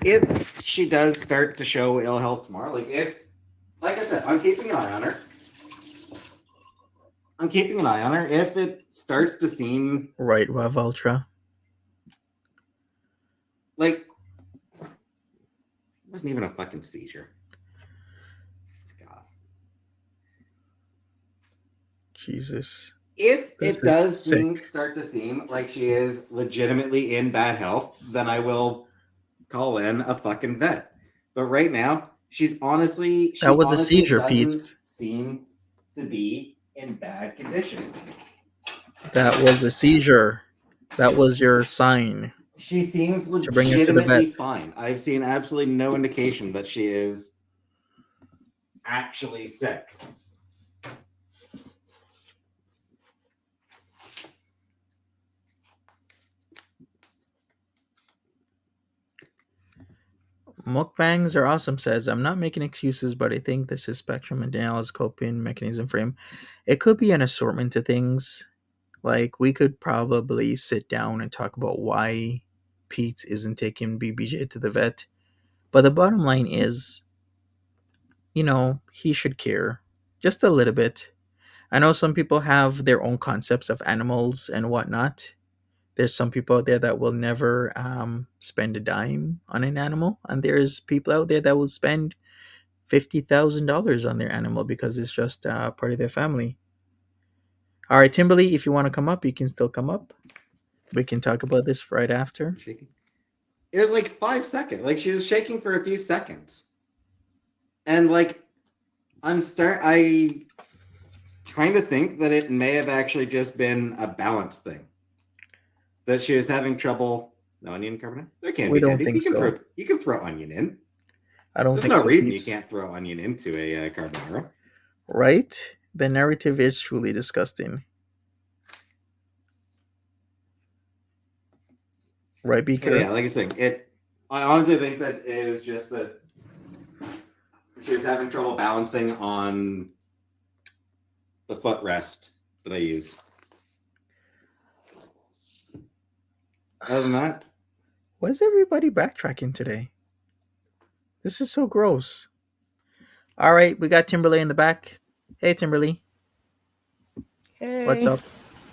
Speaker 4: If she does start to show ill health tomorrow, like I said, I'm keeping an eye on her. If it starts to seem
Speaker 2: Right, Rev Ultra.
Speaker 4: like it wasn't even a fucking seizure. God.
Speaker 2: Jesus.
Speaker 4: If
Speaker 2: This
Speaker 4: it
Speaker 2: is
Speaker 4: does
Speaker 2: sick.
Speaker 4: start to seem like she is legitimately in bad health, then I will call in a fucking vet. But right now, she honestly
Speaker 2: That was a seizure,
Speaker 4: doesn't
Speaker 2: Peetz.
Speaker 4: seem to be in bad condition.
Speaker 2: That was a seizure. That was your sign.
Speaker 4: She seems
Speaker 2: To bring her to the
Speaker 4: legitimately
Speaker 2: vet.
Speaker 4: fine. I've seen absolutely no indication that she is actually sick.
Speaker 2: Mukbangs are awesome says, I'm not making excuses, but I think this is Spectrum and Daniel's coping mechanism for him. It could be an assortment of things. Like, we could probably sit down and talk about why Peetz isn't taking BBJ to the vet. But the bottom line is, he should care. Just a little bit. I know some people have their own concepts of animals and whatnot. There's some people out there that will never spend a dime on an animal, and there's people out there that will spend $50,000 on their animal because it's just part of their family. All right, Timberly, if you want to come up, you can still come up. We can talk about this right after.
Speaker 4: Shaking. It was like 5 seconds. Like she was shaking for a few seconds, and I kind of think that it may have actually just been a balance thing. That she was having trouble. No onion carbonara? There can't
Speaker 2: We
Speaker 4: be
Speaker 2: don't
Speaker 4: candies.
Speaker 2: think so.
Speaker 4: You can throw onion in.
Speaker 2: I don't
Speaker 4: There's
Speaker 2: think
Speaker 4: no
Speaker 2: so,
Speaker 4: reason
Speaker 2: Peetz.
Speaker 4: you can't throw onion into a carbonara.
Speaker 2: Right? The narrative is truly disgusting. Right, Beaker?
Speaker 4: But yeah, like I was saying, I honestly think that it is just that she was having trouble balancing on the footrest that I use. Other than that,
Speaker 2: Why is everybody backtracking today? This is so gross. All right, we got Timberly in the back. Hey, Timberly.
Speaker 5: Hey.
Speaker 2: What's up?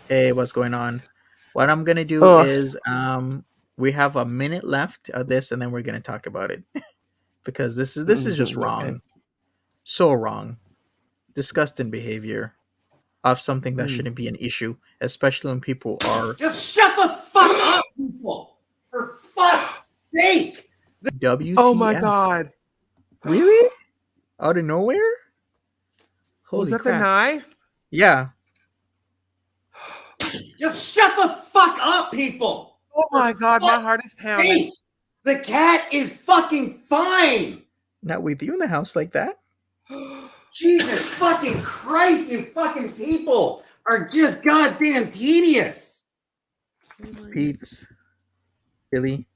Speaker 2: Hey, what's going on? What I'm gonna do is we have a minute left of this, and then we're gonna talk about it because this is just wrong.
Speaker 5: Okay.
Speaker 2: So wrong. Disgusting behavior of something that shouldn't be an issue, especially when people are
Speaker 4: just shut the fuck up, people! For fuck's sake!
Speaker 2: WTF.
Speaker 5: Oh my god.
Speaker 2: Really? Out of nowhere? Holy
Speaker 5: Was that
Speaker 2: crap.
Speaker 5: the knife?
Speaker 2: Yeah.
Speaker 4: Just shut the fuck up, people!
Speaker 5: Oh my god, my heart is pounding.
Speaker 4: The cat is fucking fine!
Speaker 2: Not with you in the house like that.
Speaker 4: Jesus fucking Christ, you fucking people are just goddamn tedious.
Speaker 2: Peetz. Really?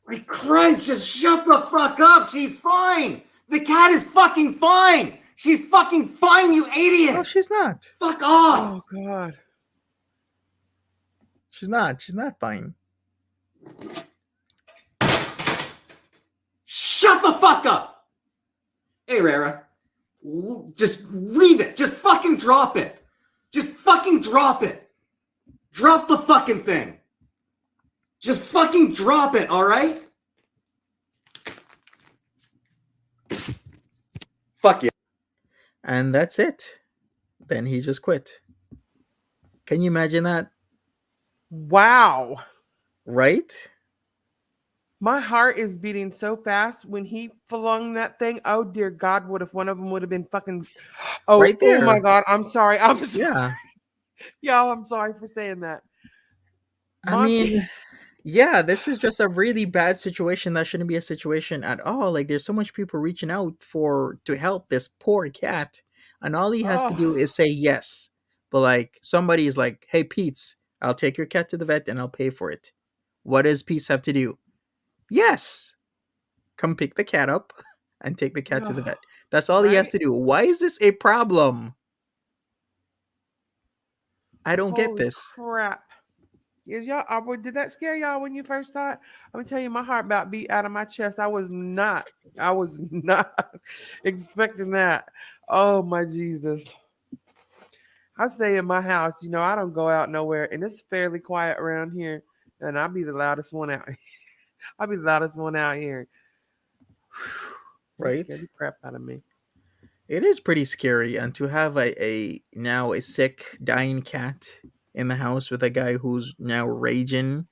Speaker 4: My Christ, just shut the fuck up. She's fine. The cat is fucking fine. She's fucking fine, you idiot.
Speaker 2: No, she's not.
Speaker 4: Fuck off.
Speaker 5: Oh god.
Speaker 2: She's not. She's not fine.
Speaker 4: Shut the fuck up. Hey, Rara. Just leave it. Just fucking drop it. Just fucking drop it. Drop the fucking thing. Just fucking drop it, all right? Fuck you.
Speaker 2: And that's it. Then he just quit. Can you imagine that?
Speaker 5: Wow.
Speaker 2: Right?
Speaker 5: My heart is beating so fast when he flung that thing. Oh dear God, what if one of them would have been fucking
Speaker 2: Right there.
Speaker 5: Oh my god, I'm sorry.
Speaker 2: Yeah.
Speaker 5: Y'all, I'm sorry for saying that.
Speaker 2: I mean, yeah, this is just a really bad situation that shouldn't be a situation at all. Like, there's so much people reaching out to help this poor cat, and all he has to do is say yes. But like, somebody is like, "Hey, Peetz, I'll take your cat to the vet and I'll pay for it." What does Peetz have to do? Yes, come pick the cat up and take the cat to the vet. That's all he has to do. Why is this a problem? I don't get
Speaker 5: Holy
Speaker 2: this.
Speaker 5: crap. Is y'all did that scare y'all when you first saw it? I'm gonna tell you, my heart about beat out of my chest. I was not expecting that. Oh my Jesus. I stay in my house, I don't go out nowhere, and it's fairly quiet around here. And I'll be the loudest one out. I'll be the loudest one out here. You
Speaker 2: Right?
Speaker 5: scared the crap out of me.
Speaker 2: It is pretty scary, and to have a now a sick, dying cat in the house with a guy who's now raging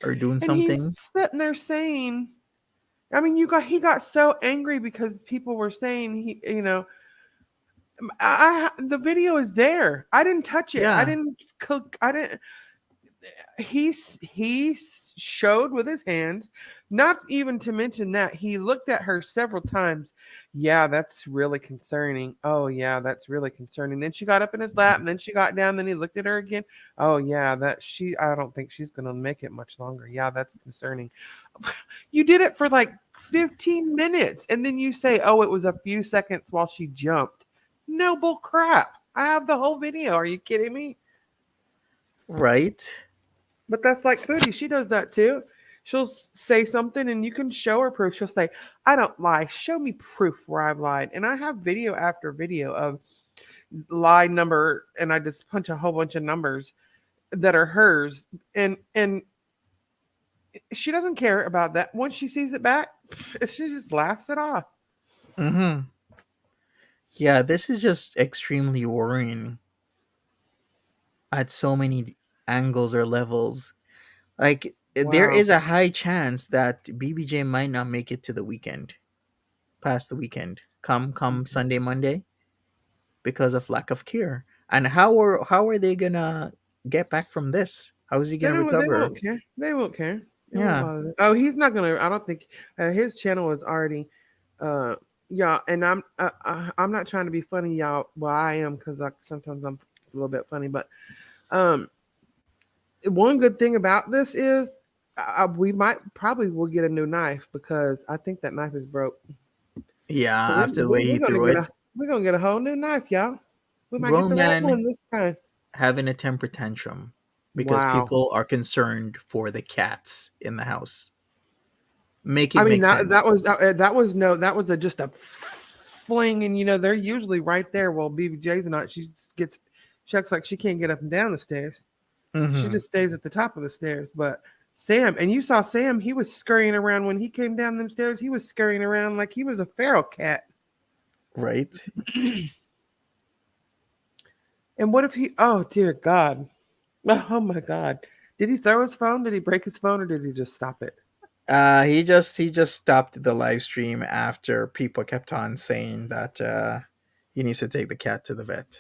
Speaker 2: or doing
Speaker 5: And he's
Speaker 2: something.
Speaker 5: sitting there saying, I mean, he got so angry because people were saying the video is there. I didn't touch it. I
Speaker 2: Yeah.
Speaker 5: didn't cook. I didn't. He showed with his hands. Not even to mention that he looked at her several times. Yeah, that's really concerning. Oh yeah, that's really concerning. Then she got up in his lap, and then she got down. Then he looked at her again. Oh yeah, I don't think she's gonna make it much longer. Yeah, that's concerning. You did it for like 15 minutes, and then you say, oh, it was a few seconds while she jumped. No bull crap. I have the whole video. Are you kidding me?
Speaker 2: Right?
Speaker 5: But that's like Pootie. She does that too. She'll say something and you can show her proof. She'll say, I don't lie. Show me proof where I've lied. And I have video after video of lie number, and I just punch a whole bunch of numbers that are hers. And she doesn't care about that. Once she sees it back, she just laughs it off.
Speaker 2: Mm-hmm. Yeah, this is just extremely worrying at so many angles or levels. Like there
Speaker 5: Wow.
Speaker 2: is a high chance that BBJ might not make it to the weekend, past the weekend, come Sunday, Monday, because of lack of care. And how are they gonna get back from this? How is he
Speaker 5: They
Speaker 2: gonna
Speaker 5: don't. They
Speaker 2: recover?
Speaker 5: won't care. They won't care. It won't
Speaker 2: Yeah.
Speaker 5: bother them. Oh, he's not gonna. I don't think his channel is already. Yeah, and I'm not trying to be funny, y'all. Well, I am because sometimes I'm a little bit funny. But one good thing about this is we might probably will get a new knife because I think that knife is broke.
Speaker 2: Yeah,
Speaker 5: So
Speaker 2: after the way he threw it.
Speaker 5: we're gonna get a whole new knife, y'all. We might get
Speaker 2: Grown
Speaker 5: the right
Speaker 2: man
Speaker 5: one this time.
Speaker 2: having a temper tantrum because
Speaker 5: Wow.
Speaker 2: people are concerned for the cats in the house. Make
Speaker 5: I
Speaker 2: it
Speaker 5: mean
Speaker 2: make
Speaker 5: that
Speaker 2: sense.
Speaker 5: was just a fling, and they're usually right there. Well, BBJ's not. She acts like she can't get up and down the stairs. She
Speaker 2: Mm-hmm.
Speaker 5: just stays at the top of the stairs. But Sam, and you saw Sam, he was scurrying around when he came down them stairs. He was scurrying around like he was a feral cat.
Speaker 2: Right?
Speaker 5: And what if he? Oh dear God! Oh my God! Did he throw his phone? Did he break his phone, or did he just stop it?
Speaker 2: He just stopped the live stream after people kept on saying that he needs to take the cat to the vet.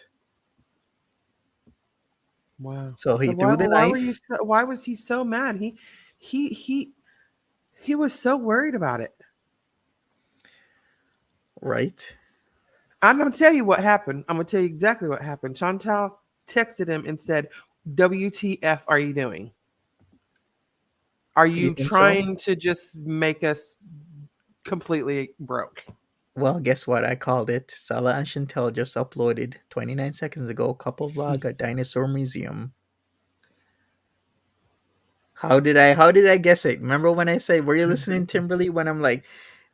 Speaker 5: Wow.
Speaker 2: So he
Speaker 5: So why
Speaker 2: threw the
Speaker 5: why were you?
Speaker 2: knife.
Speaker 5: Why was he so mad? He was so worried about it.
Speaker 2: Right?
Speaker 5: I'm gonna tell you what happened. I'm gonna tell you exactly what happened. Chantal texted him and said, "WTF are you doing? Are
Speaker 2: You
Speaker 5: you
Speaker 2: think so?
Speaker 5: trying to just make us completely broke?"
Speaker 2: Well, guess what? I called it. Salah and Chantal just uploaded 29 seconds ago couple vlog at Dinosaur Museum. How did I guess it? Remember when I said, were you listening, Timberly? When I'm like,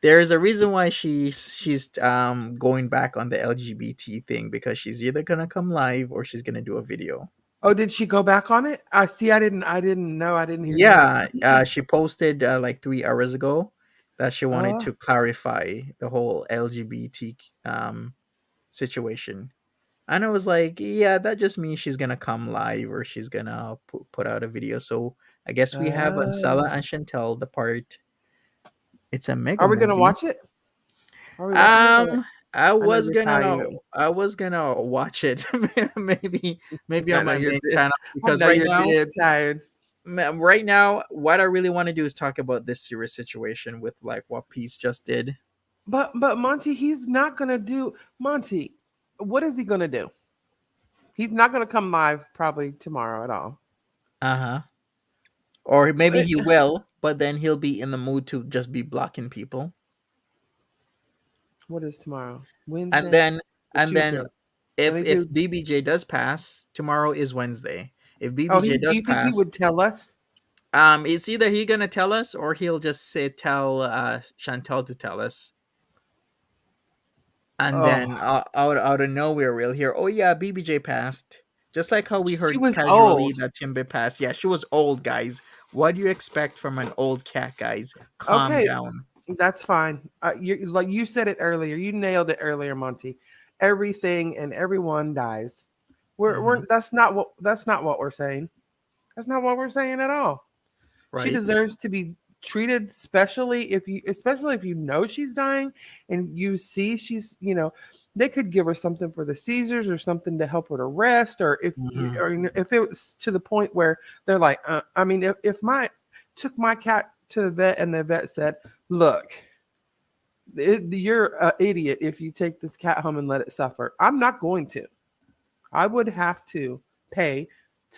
Speaker 2: there's a reason why she's going back on the LGBT thing, because she's either gonna come live or she's gonna do a video.
Speaker 5: Oh, did she go back on it? I see. I didn't know. I didn't hear that.
Speaker 2: Yeah, she posted like 3 hours ago that she wanted
Speaker 5: Oh,
Speaker 2: to clarify the whole LGBT situation. And I was like, yeah, that just means she's gonna come live or she's gonna put out a video. So I guess we have on Salah and Chantal the part. It's a mega
Speaker 5: are we gonna
Speaker 2: movie.
Speaker 5: watch it? Are we watching it? Or what?
Speaker 2: I
Speaker 5: I know
Speaker 2: was
Speaker 5: you're
Speaker 2: gonna
Speaker 5: tired.
Speaker 2: I was gonna watch it maybe
Speaker 5: I
Speaker 2: on
Speaker 5: know
Speaker 2: my
Speaker 5: you're.
Speaker 2: main channel,
Speaker 5: I
Speaker 2: because
Speaker 5: know
Speaker 2: right
Speaker 5: you're
Speaker 2: now
Speaker 5: dead tired.
Speaker 2: right now what I really want to do is talk about this serious situation with like what Peetz just did.
Speaker 5: But Monty, he's not gonna do Monty. What is he gonna do? He's not gonna come live probably tomorrow at all.
Speaker 2: Uh-huh. Or maybe
Speaker 5: What?
Speaker 2: he will, but then he'll be in the mood to just be blocking people.
Speaker 5: What is tomorrow?
Speaker 2: And
Speaker 5: Wednesday
Speaker 2: then
Speaker 5: or
Speaker 2: and then
Speaker 5: Tuesday?
Speaker 2: if
Speaker 5: they
Speaker 2: if
Speaker 5: do.
Speaker 2: BBJ does pass, tomorrow is Wednesday. If
Speaker 5: Oh,
Speaker 2: BBJ
Speaker 5: do
Speaker 2: does
Speaker 5: you think he
Speaker 2: pass,
Speaker 5: would tell us?
Speaker 2: it's either he gonna tell us or he'll just tell Chantal to tell us. And
Speaker 5: Oh,
Speaker 2: then out of nowhere, we'll hear, "Oh yeah, BBJ passed." Just like how we
Speaker 5: she
Speaker 2: heard
Speaker 5: was
Speaker 2: casually
Speaker 5: old.
Speaker 2: that Timber passed. Yeah, she was old, guys. What do you expect from an old cat, guys? Calm
Speaker 5: Okay,
Speaker 2: down.
Speaker 5: that's fine. You like you said it earlier. You nailed it earlier, Monty. Everything and everyone dies. We're
Speaker 2: Mhm.
Speaker 5: that's not what we're saying. That's not what we're saying at all. She
Speaker 2: Right.
Speaker 5: deserves to be treated especially if you know she's dying and you see she's, they could give her something for the seizures or something to help her to rest, or
Speaker 2: Mhm.
Speaker 5: if it was to the point where they're like, I mean, if my took my cat to the vet and the vet said, look, you're an idiot if you take this cat home and let it suffer. I'm not going to. I would have to pay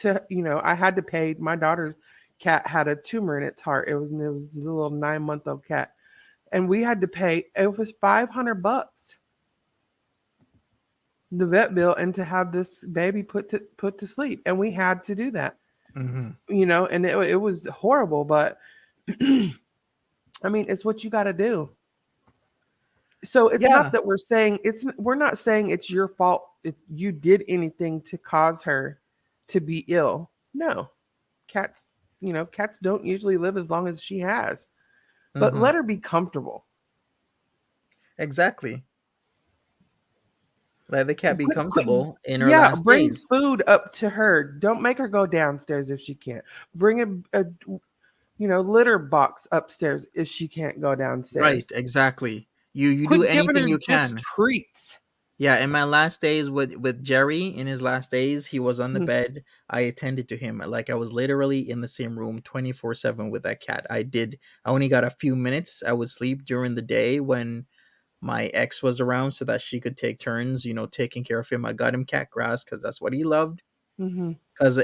Speaker 5: I had to pay. My daughter's cat had a tumor in its heart. It was a little 9-month-old cat. And we had to pay, it was $500, the vet bill, and to have this baby put to sleep. And we had to do that.
Speaker 2: Mhm.
Speaker 5: And it was horrible, but I mean, it's what you got to do. So it's
Speaker 2: Yeah.
Speaker 5: not that we're not saying it's your fault if you did anything to cause her to be ill. No. Cats, cats don't usually live as long as she has. But
Speaker 2: Mhm.
Speaker 5: let her be comfortable.
Speaker 2: Exactly. Let the cat be
Speaker 5: Quit,
Speaker 2: comfortable in her
Speaker 5: yeah,
Speaker 2: last
Speaker 5: bring
Speaker 2: days.
Speaker 5: food up to her. Don't make her go downstairs if she can't. Bring a litter box upstairs if she can't go
Speaker 2: Right,
Speaker 5: downstairs.
Speaker 2: exactly. You do
Speaker 5: Quit giving
Speaker 2: anything
Speaker 5: her
Speaker 2: you
Speaker 5: just
Speaker 2: can.
Speaker 5: treats.
Speaker 2: Yeah, in my last days with Jerry, in his last days, he was on the
Speaker 5: Mhm.
Speaker 2: bed. I attended to him. Like I was literally in the same room 24/7 with that cat. I only got a few minutes. I would sleep during the day when my ex was around so that she could take turns, taking care of him. I got him cat grass cuz that's what he loved.
Speaker 5: Mhm.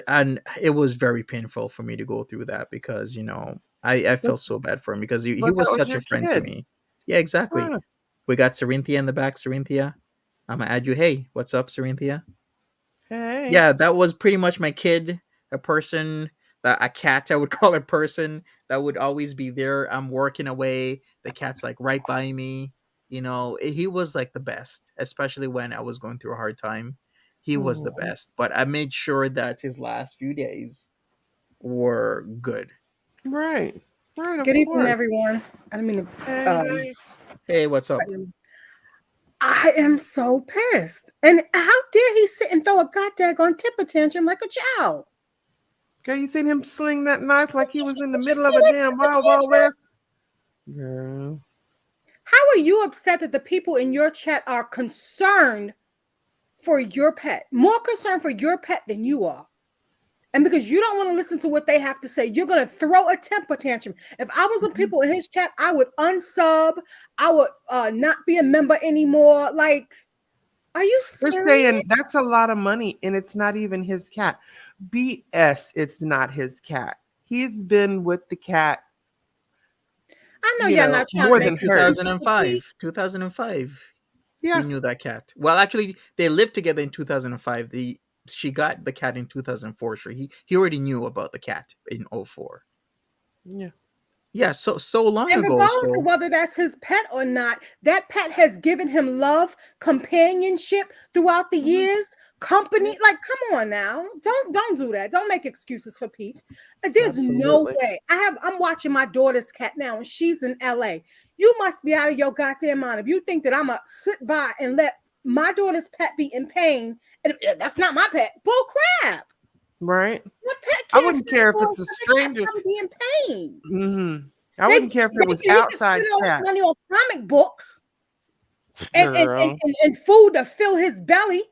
Speaker 2: And it was very painful for me to go through that because, I
Speaker 5: But
Speaker 2: felt so bad for him because he
Speaker 5: but that
Speaker 2: was
Speaker 5: was
Speaker 2: such a
Speaker 5: your
Speaker 2: friend to
Speaker 5: kid.
Speaker 2: me. Yeah, exactly.
Speaker 5: Yeah.
Speaker 2: We got Cerinthia in the back. Cerinthia, I'm gonna add you. Hey, what's up, Cerinthia?
Speaker 5: Hey.
Speaker 2: Yeah, that was pretty much my kid, a person, a cat. I would call a person that would always be there. I'm working away. The cat's like right by me. He was like the best, especially when I was going through a hard time. He was the
Speaker 5: Oh,
Speaker 2: best, but I made sure that his last few days were good.
Speaker 5: right. Right, of
Speaker 6: Good evening,
Speaker 5: course.
Speaker 6: everyone. I don't mean to.
Speaker 5: Hey.
Speaker 2: Hey, what's up?
Speaker 6: I am so pissed. And how dare he sit and throw a goddamn temper tantrum like a child?
Speaker 5: Okay, you seen him sling that knife like he was in the
Speaker 6: Did you
Speaker 5: middle
Speaker 6: see
Speaker 5: of a
Speaker 6: that
Speaker 5: damn
Speaker 6: temper
Speaker 5: Wild Wild
Speaker 6: tantrum?
Speaker 5: West? Girl.
Speaker 6: How are you upset that the people in your chat are concerned for your pet? More concerned for your pet than you are. And because you don't want to listen to what they have to say, you're going to throw a temper tantrum. If I was some people in his chat, I would unsub. I would not be a member anymore. Like, are you
Speaker 5: They're
Speaker 6: serious?
Speaker 5: saying that's a lot of money and it's not even his cat. BS, it's not his cat. He's been with the cat,
Speaker 6: I know y'all not trying to
Speaker 5: more
Speaker 6: make
Speaker 5: than
Speaker 2: Since
Speaker 5: her.
Speaker 6: excuses for Pete.
Speaker 2: 2005. 2005. He
Speaker 5: Yeah.
Speaker 2: knew that cat. Well, actually, they lived together in 2005. She got the cat in 2004. Sure, he already knew about the cat in '04.
Speaker 5: Yeah.
Speaker 2: Yeah, so long
Speaker 6: And
Speaker 2: ago.
Speaker 6: regardless of
Speaker 2: So
Speaker 6: whether that's his pet or not, that pet has given him love, companionship throughout the
Speaker 5: Mhm.
Speaker 6: years, company.
Speaker 5: Yeah.
Speaker 6: Like, come on now. Don't do that. Don't make excuses for Pete. There's no
Speaker 5: Absolutely.
Speaker 6: way. I'm watching my daughter's cat now, and she's in LA. You must be out of your goddamn mind if you think that I'm gonna sit by and let my daughter's pet be in pain. And that's not my pet. Bull crap.
Speaker 5: Right.
Speaker 6: What pet
Speaker 5: I
Speaker 6: can't
Speaker 5: wouldn't care if
Speaker 6: feel
Speaker 5: it's a
Speaker 6: so the cat
Speaker 5: stranger.
Speaker 6: come be in pain?
Speaker 5: I
Speaker 6: They
Speaker 5: wouldn't care if it was
Speaker 6: he can
Speaker 5: outside
Speaker 6: spend all his
Speaker 5: cat.
Speaker 6: money on comic books and,
Speaker 5: Girl.
Speaker 6: and food to fill his belly.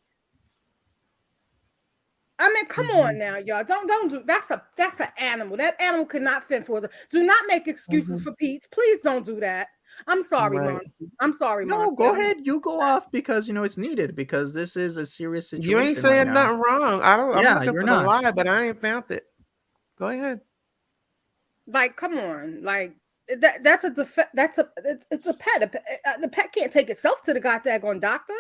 Speaker 6: I mean, come on now, y'all. Don't do that's an animal. That animal could not fend for us. Do not make excuses for Pete. Please don't do that. I'm sorry,
Speaker 5: Right.
Speaker 6: Monty. I'm sorry,
Speaker 2: no,
Speaker 6: Monty.
Speaker 2: go ahead. You go off because it's needed because this is a serious
Speaker 5: You ain't
Speaker 2: situation right
Speaker 5: saying
Speaker 2: now.
Speaker 5: nothing wrong. I'm
Speaker 2: Yeah,
Speaker 5: looking
Speaker 2: you're
Speaker 5: for the
Speaker 2: not.
Speaker 5: lie, but I ain't found it. Go ahead.
Speaker 6: Like, come on. Like that's a it's a pet. The pet can't take itself to the goddamn doctor.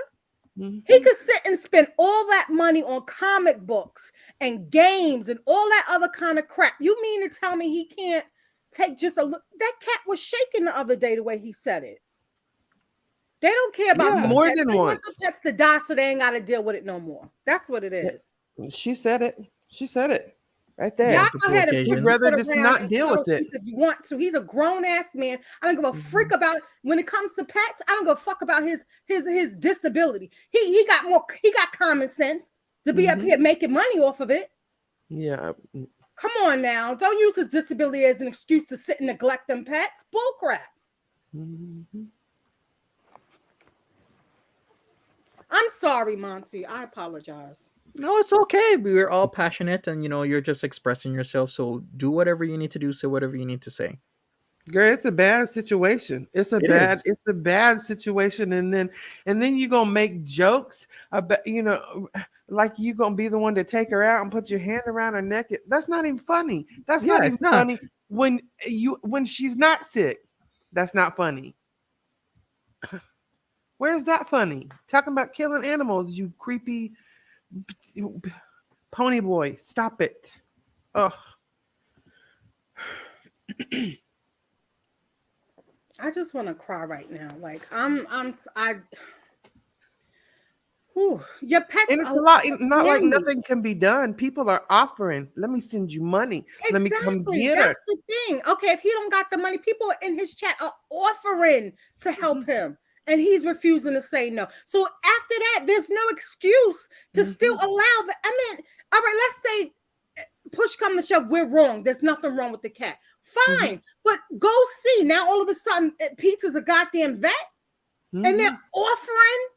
Speaker 5: Mhm.
Speaker 6: He could sit and spend all that money on comic books and games and all that other kind of crap. You mean to tell me he can't take just a look? That cat was shaking the other day the way he said it. They don't care about
Speaker 2: Yeah.
Speaker 6: the
Speaker 5: More
Speaker 6: pets.
Speaker 5: than
Speaker 6: They want the
Speaker 5: once.
Speaker 6: pets to die so they ain't got to deal with it no more. That's what it is.
Speaker 5: She said it. She said it right
Speaker 6: Y'all
Speaker 5: there.
Speaker 2: Multiple
Speaker 6: go ahead and
Speaker 2: occasions.
Speaker 5: He'd rather
Speaker 6: sit
Speaker 5: just
Speaker 6: around
Speaker 5: not
Speaker 6: and
Speaker 5: deal
Speaker 6: cuddle
Speaker 5: with it.
Speaker 6: Peetz if you want to. He's a grown ass man. I don't give a freak about when it comes to pets. I don't give a fuck about his disability. He got common sense to be up here making money off of it.
Speaker 5: Yeah.
Speaker 6: Come on now. Don't use his disability as an excuse to sit and neglect them pets. Bullcrap.
Speaker 5: Mhm.
Speaker 6: I'm sorry, Monty. I apologize.
Speaker 2: No, it's okay. We're all passionate, and you're just expressing yourself. So do whatever you need to do. Say whatever you need to say.
Speaker 5: Girl, it's a bad situation. It's a
Speaker 2: It
Speaker 5: bad,
Speaker 2: is.
Speaker 5: it's a bad situation. And then you're gonna make jokes about, like you gonna be the one to take her out and put your hand around her neck. That's not even funny. That's
Speaker 2: Yeah,
Speaker 5: not
Speaker 2: it's
Speaker 5: even
Speaker 2: not.
Speaker 5: funny when she's not sick. That's not funny. Where's that funny? Talking about killing animals, you creepy pony boy. Stop it. Ugh.
Speaker 6: I just want to cry right now. Like your pets
Speaker 5: And it's
Speaker 6: are
Speaker 5: a lot,
Speaker 6: your
Speaker 5: not like
Speaker 6: family.
Speaker 5: nothing can be done. People are offering, let me send you money. Let me come
Speaker 6: Exactly.
Speaker 5: get her.
Speaker 6: That's the thing. Okay, if he don't got the money, people in his chat are offering to help him, and he's refusing to say no. So after that, there's no excuse to still allow the. I mean, all right, let's say push come to shove, we're wrong. There's nothing wrong with the cat. Fine, but go see. Now all of a sudden, Peetz is a goddamn vet, and they're offering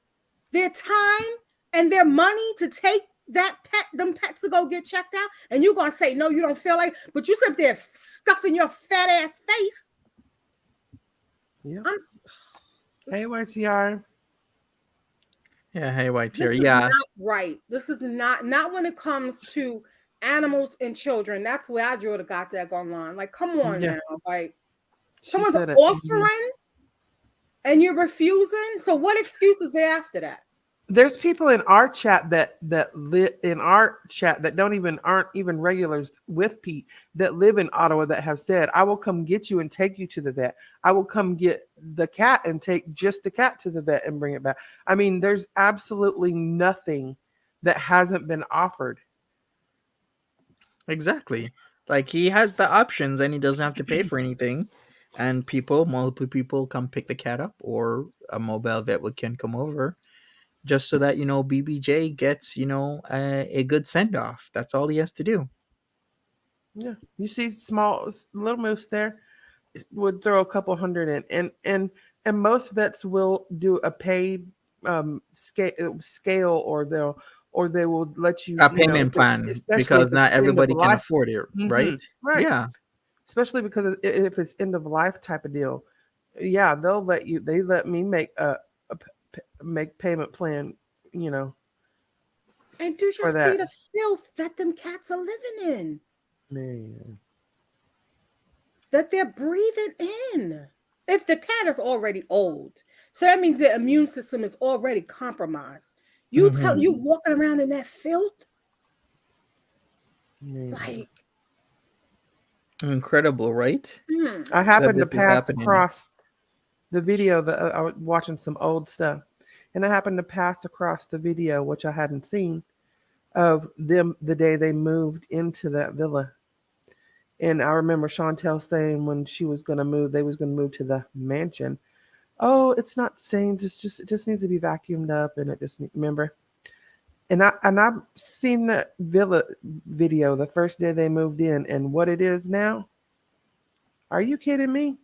Speaker 6: their time and their money to take them pets to go get checked out, and you're gonna say no, you don't feel like, but you sit there stuffing your fat ass face.
Speaker 5: Yeah.
Speaker 6: I'm
Speaker 5: Hey, YTR.
Speaker 2: Yeah. Hey, white
Speaker 6: this
Speaker 2: tear.
Speaker 6: is
Speaker 2: Yeah.
Speaker 6: not right. This is not when it comes to animals and children. That's where I draw the goddamn line. Like, come on now, like
Speaker 5: She
Speaker 6: someone's
Speaker 5: said it.
Speaker 6: offering and you're refusing. So what excuse is there after that?
Speaker 5: There's people in our chat that live in our chat that aren't even regulars with Pete that live in Ottawa that have said, I will come get you and take you to the vet. I will come get the cat and take just the cat to the vet and bring it back. I mean, there's absolutely nothing that hasn't been offered.
Speaker 2: Exactly. Like he has the options, and he doesn't have to pay for anything. And multiple people come pick the cat up, or a mobile vet can come over, just so that BBJ gets a good send off. That's all he has to do.
Speaker 5: Yeah, you see, small little moose there would throw a couple hundred in, and most vets will do a pay scale, or they will let you
Speaker 2: A payment plan,
Speaker 5: especially
Speaker 2: because
Speaker 5: if it's
Speaker 2: not
Speaker 5: end of
Speaker 2: everybody can
Speaker 5: life.
Speaker 2: afford it, right?
Speaker 5: Right.
Speaker 2: Yeah.
Speaker 5: Especially because if it's end of life type of deal, yeah, they'll let you. They let me make make payment plan,
Speaker 6: And do you
Speaker 5: for
Speaker 6: see
Speaker 5: that.
Speaker 6: the filth that them cats are living in?
Speaker 5: Man.
Speaker 6: That they're breathing in. If the cat is already old, so that means their immune system is already compromised. You walking around in that filth, like
Speaker 2: Incredible, right?
Speaker 5: I happened to
Speaker 2: this is
Speaker 5: pass
Speaker 2: happening.
Speaker 5: across the video that I was watching some old stuff, and I happened to pass across the video, which I hadn't seen, of them the day they moved into that villa. And I remember Chantal saying when she was going to move, they was going to move to the mansion. Oh, it's not stained. It just needs to be vacuumed up, and it just remember. And I've seen that villa video the first day they moved in, and what it is now. Are you kidding me?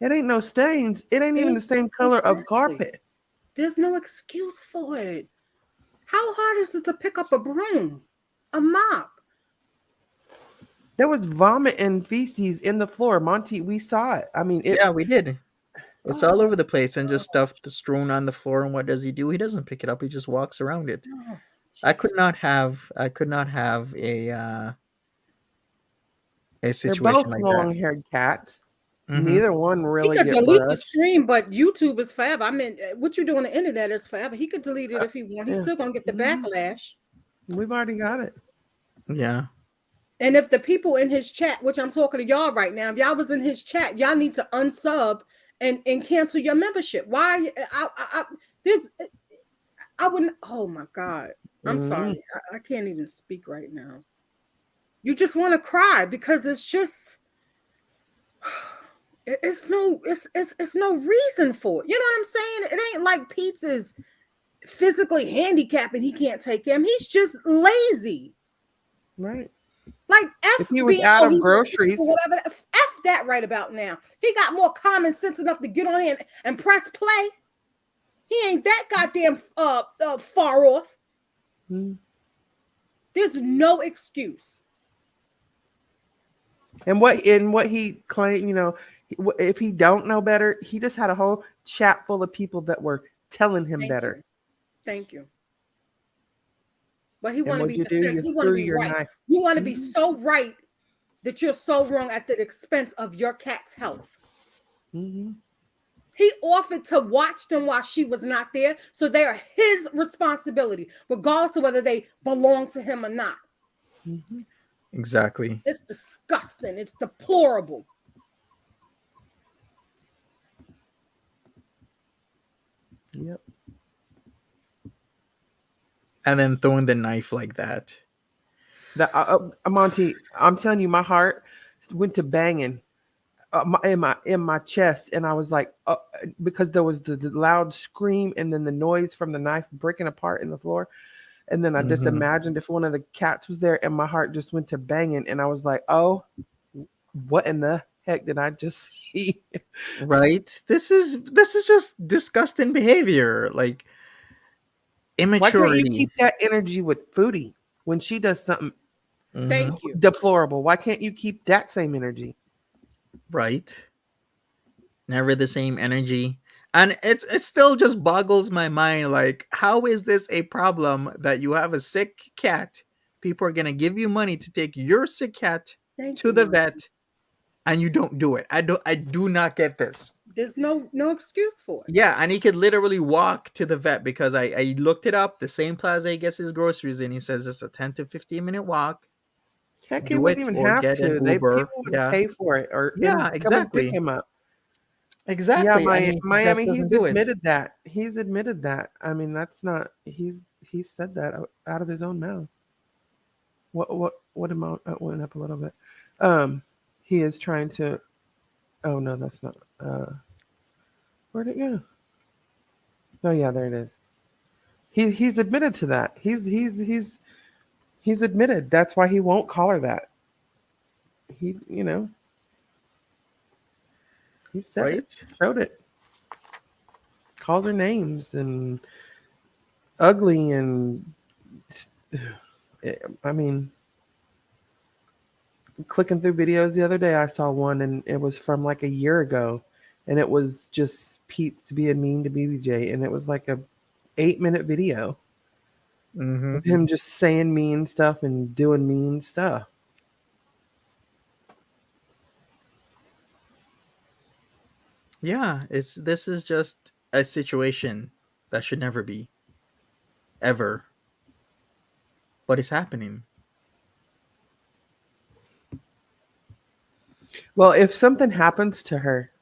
Speaker 5: It ain't no stains. It ain't even the same color of carpet.
Speaker 6: There's no excuse for it. How hard is it to pick up a broom, a mop?
Speaker 5: There was vomit and feces in the floor. Monty, we saw it. I mean,
Speaker 2: Yeah, we did. It's all over the place and just stuff strewn on the floor. And what does he do? He doesn't pick it up. He just walks around it. I could not have a
Speaker 5: They're
Speaker 2: situation
Speaker 5: both
Speaker 2: like that.
Speaker 5: long-haired cats.
Speaker 2: Mhm.
Speaker 5: Neither one
Speaker 6: He
Speaker 5: really
Speaker 6: could
Speaker 5: get
Speaker 6: delete the
Speaker 5: brushed.
Speaker 6: stream, but YouTube is forever. I mean, what you do on the internet is forever. He could delete it if he wants. He's
Speaker 5: Yeah.
Speaker 6: still gonna get the backlash.
Speaker 5: We've already got it.
Speaker 2: Yeah.
Speaker 6: And if the people in his chat, which I'm talking to y'all right now, if y'all was in his chat, y'all need to unsub and cancel your membership. Why? I wouldn't. Oh my God. I'm sorry. I can't even speak right now. You just want to cry because it's just it's no reason for it. You know what I'm saying? It ain't like Peetz is physically handicapped and he can't take him. He's just lazy.
Speaker 5: Right.
Speaker 6: Like
Speaker 5: if he was out of groceries,
Speaker 6: whatever, F that right about now. He got more common sense enough to get on here and press play. He ain't that goddamn far off. There's no excuse.
Speaker 5: And what he claimed, you know, if he don't know better, he just had a whole chat full of people that were telling him better.
Speaker 6: Thank you. But he want to be
Speaker 5: defensive.
Speaker 6: He want to be right.
Speaker 5: Knife.
Speaker 6: You want to be so right that you're so wrong at the expense of your cat's health. He offered to watch them while she was not there, so they are his responsibility, regardless of whether they belong to him or not.
Speaker 2: Exactly.
Speaker 6: It's disgusting. It's deplorable.
Speaker 5: Yep.
Speaker 2: And then throwing the knife like that.
Speaker 5: Monty, I'm telling you, my heart went to banging in my chest, and I was like, because there was the loud scream and then the noise from the knife breaking apart in the floor, and then I just imagined if one of the cats was there, and my heart just went to banging, and I was like, oh, what in the heck did I just see?
Speaker 2: Right? This is just disgusting behavior, like immaturity.
Speaker 5: Why can't you keep that energy with Foodie when she does something
Speaker 6: Thank you.
Speaker 5: deplorable? Why can't you keep that same energy?
Speaker 2: Right. Never the same energy. And it still just boggles my mind. Like, how is this a problem that you have a sick cat? People are gonna give you money to take your sick cat to the vet, and you don't do it. I do not get this.
Speaker 6: There's no excuse for it.
Speaker 2: Yeah, and he could literally walk to the vet because I looked it up. The same plaza he gets his groceries in. He says it's a 10 to 15-minute walk.
Speaker 5: Heck, he wouldn't even have to. People would pay for it, or
Speaker 2: exactly.
Speaker 5: come and pick him up.
Speaker 2: Exactly.
Speaker 5: Yeah, Miami. He's admitted that. He's admitted that. I mean, that's not. He said that out of his own mouth. What amount went up a little bit? He is trying to. Oh no, that's not. Where'd it go? Oh yeah, there it is. He's admitted to that. He's admitted. That's why he won't call her that. He said
Speaker 2: right?
Speaker 5: it, showed it. Calls her names and ugly and I mean, clicking through videos the other day, I saw one and it was from like a year ago, and it was just Peetz being mean to BBJ, and it was like a 8-minute video of him just saying mean stuff and doing mean stuff.
Speaker 2: Yeah, this is just a situation that should never be, ever. But it's happening.
Speaker 5: Well, if something happens to her,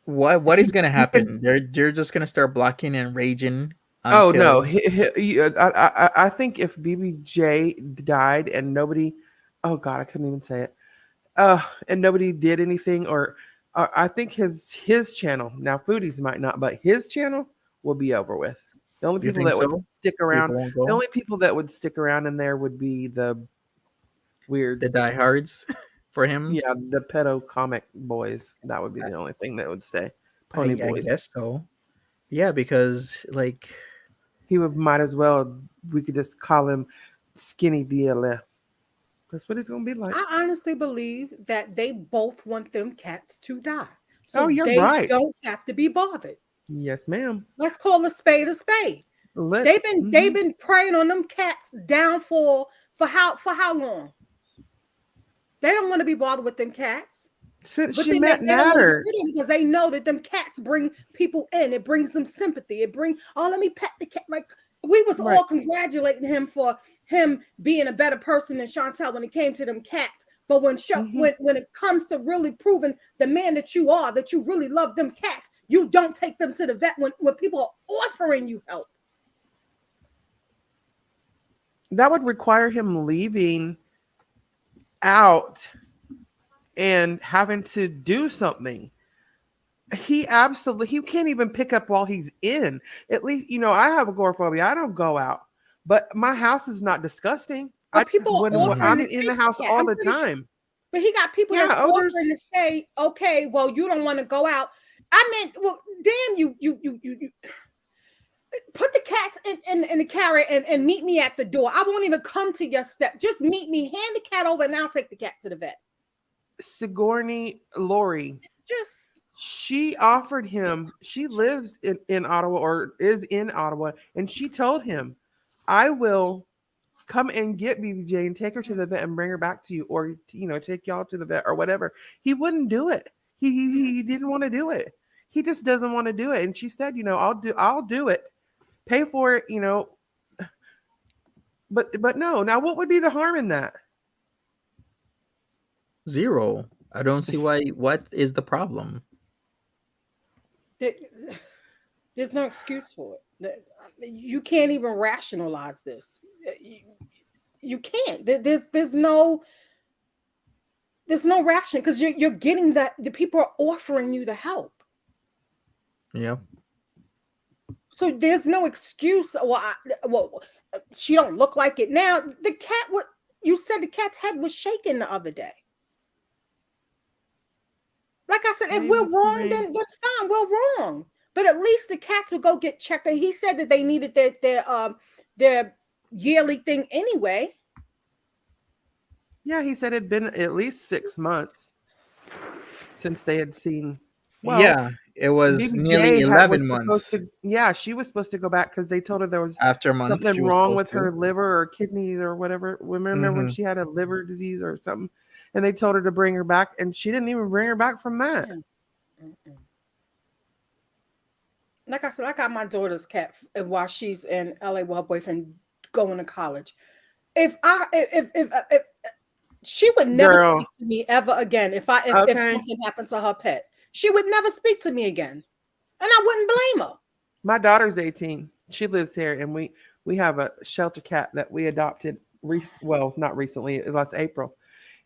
Speaker 2: what is gonna happen? They're just gonna start blocking and raging.
Speaker 5: Oh no! I think if BBJ died and nobody, oh God, I couldn't even say it. And nobody did anything, or I think his channel, now Foodies might not, but his channel will be over with. The only people that would stick around, the only people that would stick around in there would be the
Speaker 2: diehards for him.
Speaker 5: Yeah, the pedo comic boys. That would be the only thing that would stay. Pony boys.
Speaker 2: I guess so. Yeah, because like
Speaker 5: he might as well. We could just call him Skinny DLF. That's what it's gonna be like.
Speaker 6: I honestly believe that they both want them cats to die.
Speaker 5: So you're right.
Speaker 6: They don't have to be bothered.
Speaker 5: Yes, ma'am.
Speaker 6: Let's call a spade a spade. They've been preying on them cats downfall for how long? They don't want to be bothered with them cats.
Speaker 5: Since
Speaker 6: But
Speaker 5: she
Speaker 6: then
Speaker 5: met
Speaker 6: they don't want to get
Speaker 5: Natter.
Speaker 6: rid of them because they know that them cats bring people in. It brings them sympathy. It brings, oh, let me pet the cat. Like we was
Speaker 5: Right.
Speaker 6: all congratulating him for him being a better person than Chantal when it came to them cats. But when when it comes to really proving the man that you are, that you really love them cats, you don't take them to the vet when people are offering you help.
Speaker 5: That would require him leaving out and having to do something. He can't even pick up while he's in. At least, I have agoraphobia. I don't go out, but my house is not disgusting.
Speaker 6: But people are
Speaker 5: When
Speaker 6: offering
Speaker 5: I'm
Speaker 6: to
Speaker 5: in the
Speaker 6: take
Speaker 5: house
Speaker 6: cat.
Speaker 5: all
Speaker 6: I'm
Speaker 5: the
Speaker 6: pretty sure.
Speaker 5: time.
Speaker 6: But he got people that's
Speaker 5: odors.
Speaker 6: offering to say, okay, well, you don't want to go out. I mean, well, damn you put the cats in the carrier and meet me at the door. I won't even come to your step. Just meet me, hand the cat over, and I'll take the cat to the vet.
Speaker 5: Sigourney Lori. She offered him, she lives in Ottawa or is in Ottawa, and she told him, I will come and get BBJ and take her to the vet and bring her back to you, or take y'all to the vet or whatever. He wouldn't do it. He didn't want to do it. He just doesn't want to do it. And she said, I'll do it. Pay for it, But no. Now what would be the harm in that?
Speaker 2: Zero. I don't see why. What is the problem?
Speaker 6: There's no excuse for it. You can't even rationalize this. You can't. There's no ration because you're getting that the people are offering you the help.
Speaker 2: Yeah.
Speaker 6: So there's no excuse. Well, she don't look like it now. The cat. What you said? The cat's head was shaking the other day. Like I said, if we're wrong, then fine, we're wrong. But at least the cats would go get checked. And he said that they needed their yearly thing anyway.
Speaker 5: Yeah, he said it'd been at least 6 months since they had seen.
Speaker 2: Well, yeah, it was
Speaker 5: BBJ
Speaker 2: nearly 11 months.
Speaker 5: She was supposed to go back because they told her there was
Speaker 2: after a month,
Speaker 5: something wrong with her liver or kidneys or whatever. Remember when she had a liver disease or something? And they told her to bring her back, and she didn't even bring her back from that.
Speaker 6: Like I said, I got my daughter's cat while she's in LA with her boyfriend going to college. If she would never speak to me ever again if something happened to her pet. She would never speak to me again. And I wouldn't blame her. My
Speaker 5: daughter's 18. She lives here, and we have a shelter cat that we adopted not recently, last April.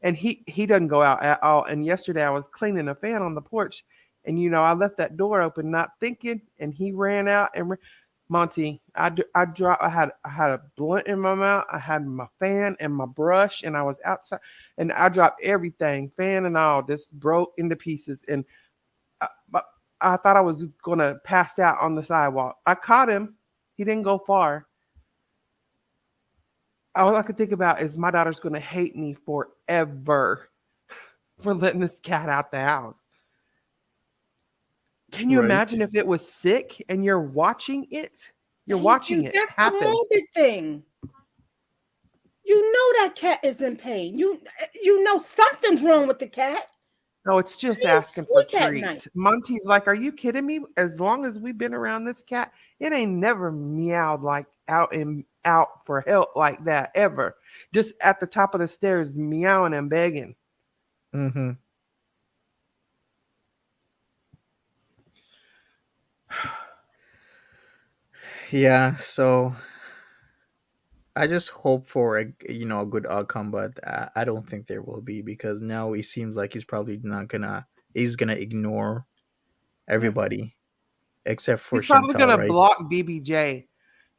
Speaker 5: And he doesn't go out at all. And yesterday I was cleaning a fan on the porch, and I left that door open, not thinking, and he ran out and Monty, I had a blunt in my mouth, I had my fan and my brush, and I was outside, and I dropped everything, fan and all, just broke into pieces, and I thought I was gonna pass out on the sidewalk. I caught him. He didn't go far. All I could think about is my daughter's going to hate me forever for letting this cat out the house. Can you imagine if it was sick and you're watching it? You're watching it happen.
Speaker 6: That's the morbid thing. You know that cat is in pain. You know something's wrong with the cat.
Speaker 5: No, it's just asking for treats. Monty's like, are you kidding me? As long as we've been around this cat, it ain't never meowed like out for help like that ever. Just at the top of the stairs, meowing and begging.
Speaker 2: Yeah, so I just hope for a good outcome, but I don't think there will be, because now it seems like he's probably he's gonna ignore everybody except for
Speaker 5: Chantal. He's probably gonna block BBJ,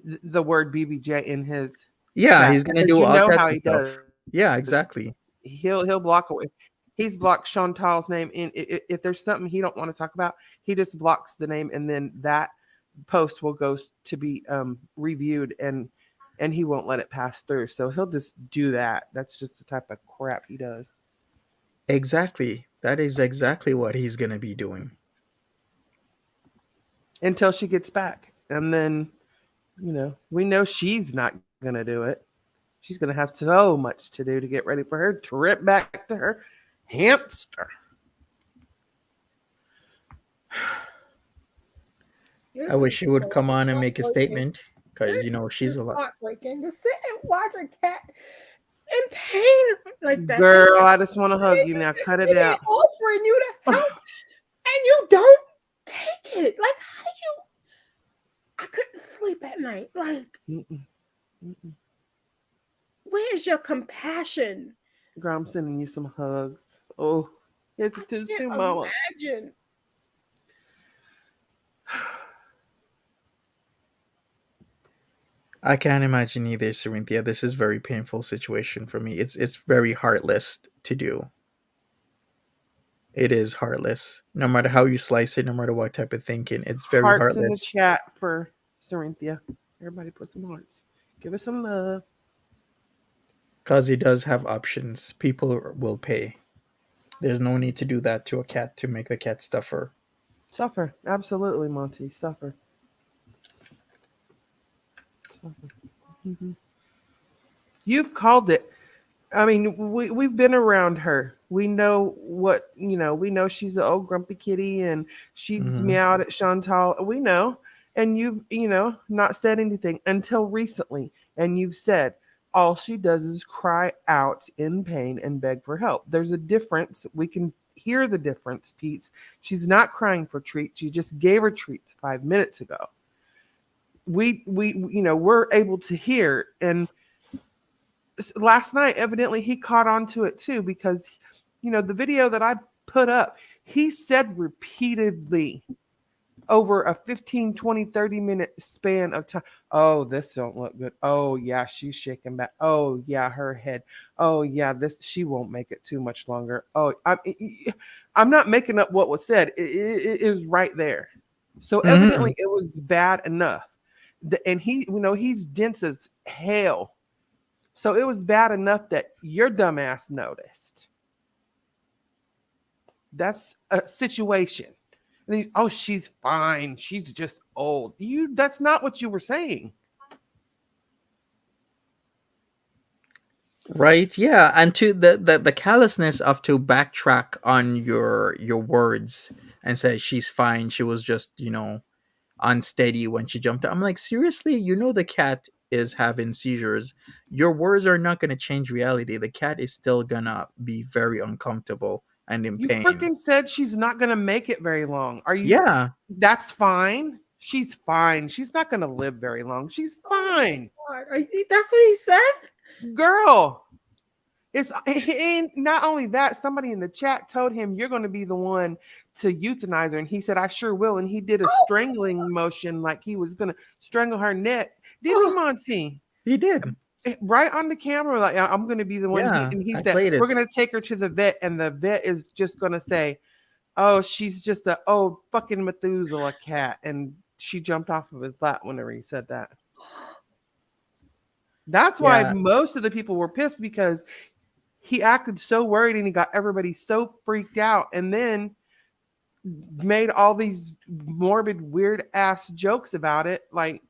Speaker 5: the word BBJ in his
Speaker 2: chat, he's gonna do all types of stuff.
Speaker 5: Does.
Speaker 2: Yeah, exactly.
Speaker 5: He'll block away. He's blocked Chantal's name, and if there's something he don't want to talk about, he just blocks the name, and then that post will go to be reviewed, and he won't let it pass through. So he'll just do that. That's just the type of crap he does.
Speaker 2: Exactly. That is exactly what he's gonna be doing
Speaker 5: until she gets back, and then we know she's not gonna do it. She's gonna have so much to do to get ready for her trip back to her hamster.
Speaker 2: I wish she would come on and make a
Speaker 6: Heartbreaking.
Speaker 2: statement because she's
Speaker 6: It's
Speaker 2: a lot.
Speaker 6: heartbreaking to sit and watch a cat in pain like that.
Speaker 5: Girl, I just want to hug you now. Cut it
Speaker 6: They
Speaker 5: out.
Speaker 6: offering you to help, and you don't take it. Like, how do you? I couldn't sleep at night. Like,
Speaker 5: Mm-mm. Mm-mm.
Speaker 6: where's your compassion?
Speaker 5: Girl, I'm sending you some hugs. Oh, here's the
Speaker 6: I
Speaker 5: tissue,
Speaker 6: can't
Speaker 5: mama.
Speaker 6: imagine.
Speaker 2: I can't imagine either, Cynthia. This is a very painful situation for me. It's very heartless to do. It is heartless. No matter how you slice it, no matter what type of thinking, it's very
Speaker 5: Hearts in the
Speaker 2: heartless.
Speaker 5: chat for Cynthia. Everybody put some hearts. Give us some love.
Speaker 2: Because he does have options. People will pay. There's no need to do that to a cat to make the cat suffer.
Speaker 5: Suffer. Absolutely, Monty. Suffer. Mm-hmm. You've called it. I mean, we've been around her. We know what, we know she's the old grumpy kitty and she's meowed at Chantal. We know. And you've, not said anything until recently. And you've said all she does is cry out in pain and beg for help. There's a difference. We can hear the difference, Peetz. She's not crying for treats. You just gave her treats 5 minutes ago. We're able to hear. And last night, evidently, he caught on to it too, because, the video that I put up, he said repeatedly over a 15, 20, 30-minute span of time, oh, this don't look good. Oh, yeah, she's shaking back. Oh, yeah, her head. Oh, yeah, she won't make it too much longer. Oh, I'm not making up what was said. It was right there. So evidently it was bad enough. And he's dense as hell. So it was bad enough that your dumbass noticed. That's a situation. And she's fine. She's just old. That's not what you were saying.
Speaker 2: Right? Yeah. And to the callousness of to backtrack on your words and say she's fine. She was just, unsteady when she jumped out. I'm like, seriously? The cat is having seizures. Your words are not going to change reality. The cat is still gonna be very uncomfortable and in
Speaker 5: You
Speaker 2: pain.
Speaker 5: freaking said she's not going to make it very long. Are you?
Speaker 2: Yeah.
Speaker 5: That's fine. She's fine. She's not going to live very long. She's fine.
Speaker 6: Oh, that's what he said?
Speaker 5: Girl. And not only that, somebody in the chat told him you're going to be the one to euthanize her. And he said, I sure will. And he did a strangling motion like he was going to strangle her neck. Didn't he, Monty?
Speaker 2: He did.
Speaker 5: Right on the camera, like, I'm going to be the one.
Speaker 2: Yeah,
Speaker 5: And he
Speaker 2: I
Speaker 5: said,
Speaker 2: played it.
Speaker 5: we're going to take her to the vet. And the vet is just going to say, oh, she's just a fucking Methuselah cat. And she jumped off of his lap whenever he said that. That's why most of the people were pissed, because he acted so worried and he got everybody so freaked out, and then made all these morbid, weird ass jokes about it. Like,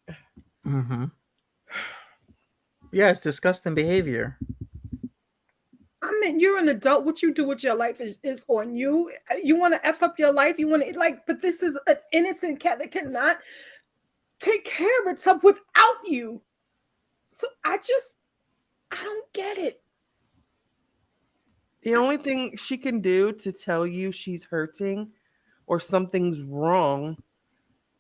Speaker 2: yeah, it's disgusting behavior.
Speaker 6: I mean, you're an adult. What you do with your life is on you. You want to F up your life. You want to, but this is an innocent cat that cannot take care of itself without you. So I don't get it.
Speaker 5: The only thing she can do to tell you she's hurting or something's wrong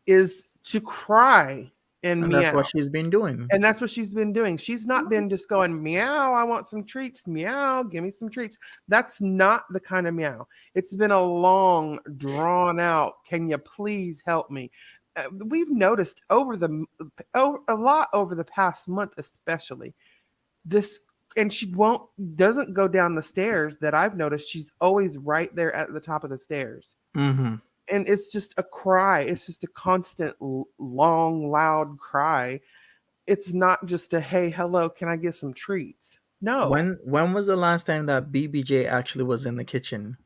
Speaker 5: is to cry and meow.
Speaker 2: That's what she's been doing.
Speaker 5: And that's what she's been doing. She's not been just going, meow, I want some treats. Meow, give me some treats. That's not the kind of meow. It's been a long, drawn out, can you please help me? We've noticed a lot over the past month, especially this. And she doesn't go down the stairs that I've noticed. She's always right there at the top of the stairs.
Speaker 2: Mm-hmm.
Speaker 5: And it's just a cry. It's just a constant, long, loud cry. It's not just a, hey, hello, can I get some treats? No.
Speaker 2: When was the last time that BBJ actually was in the kitchen?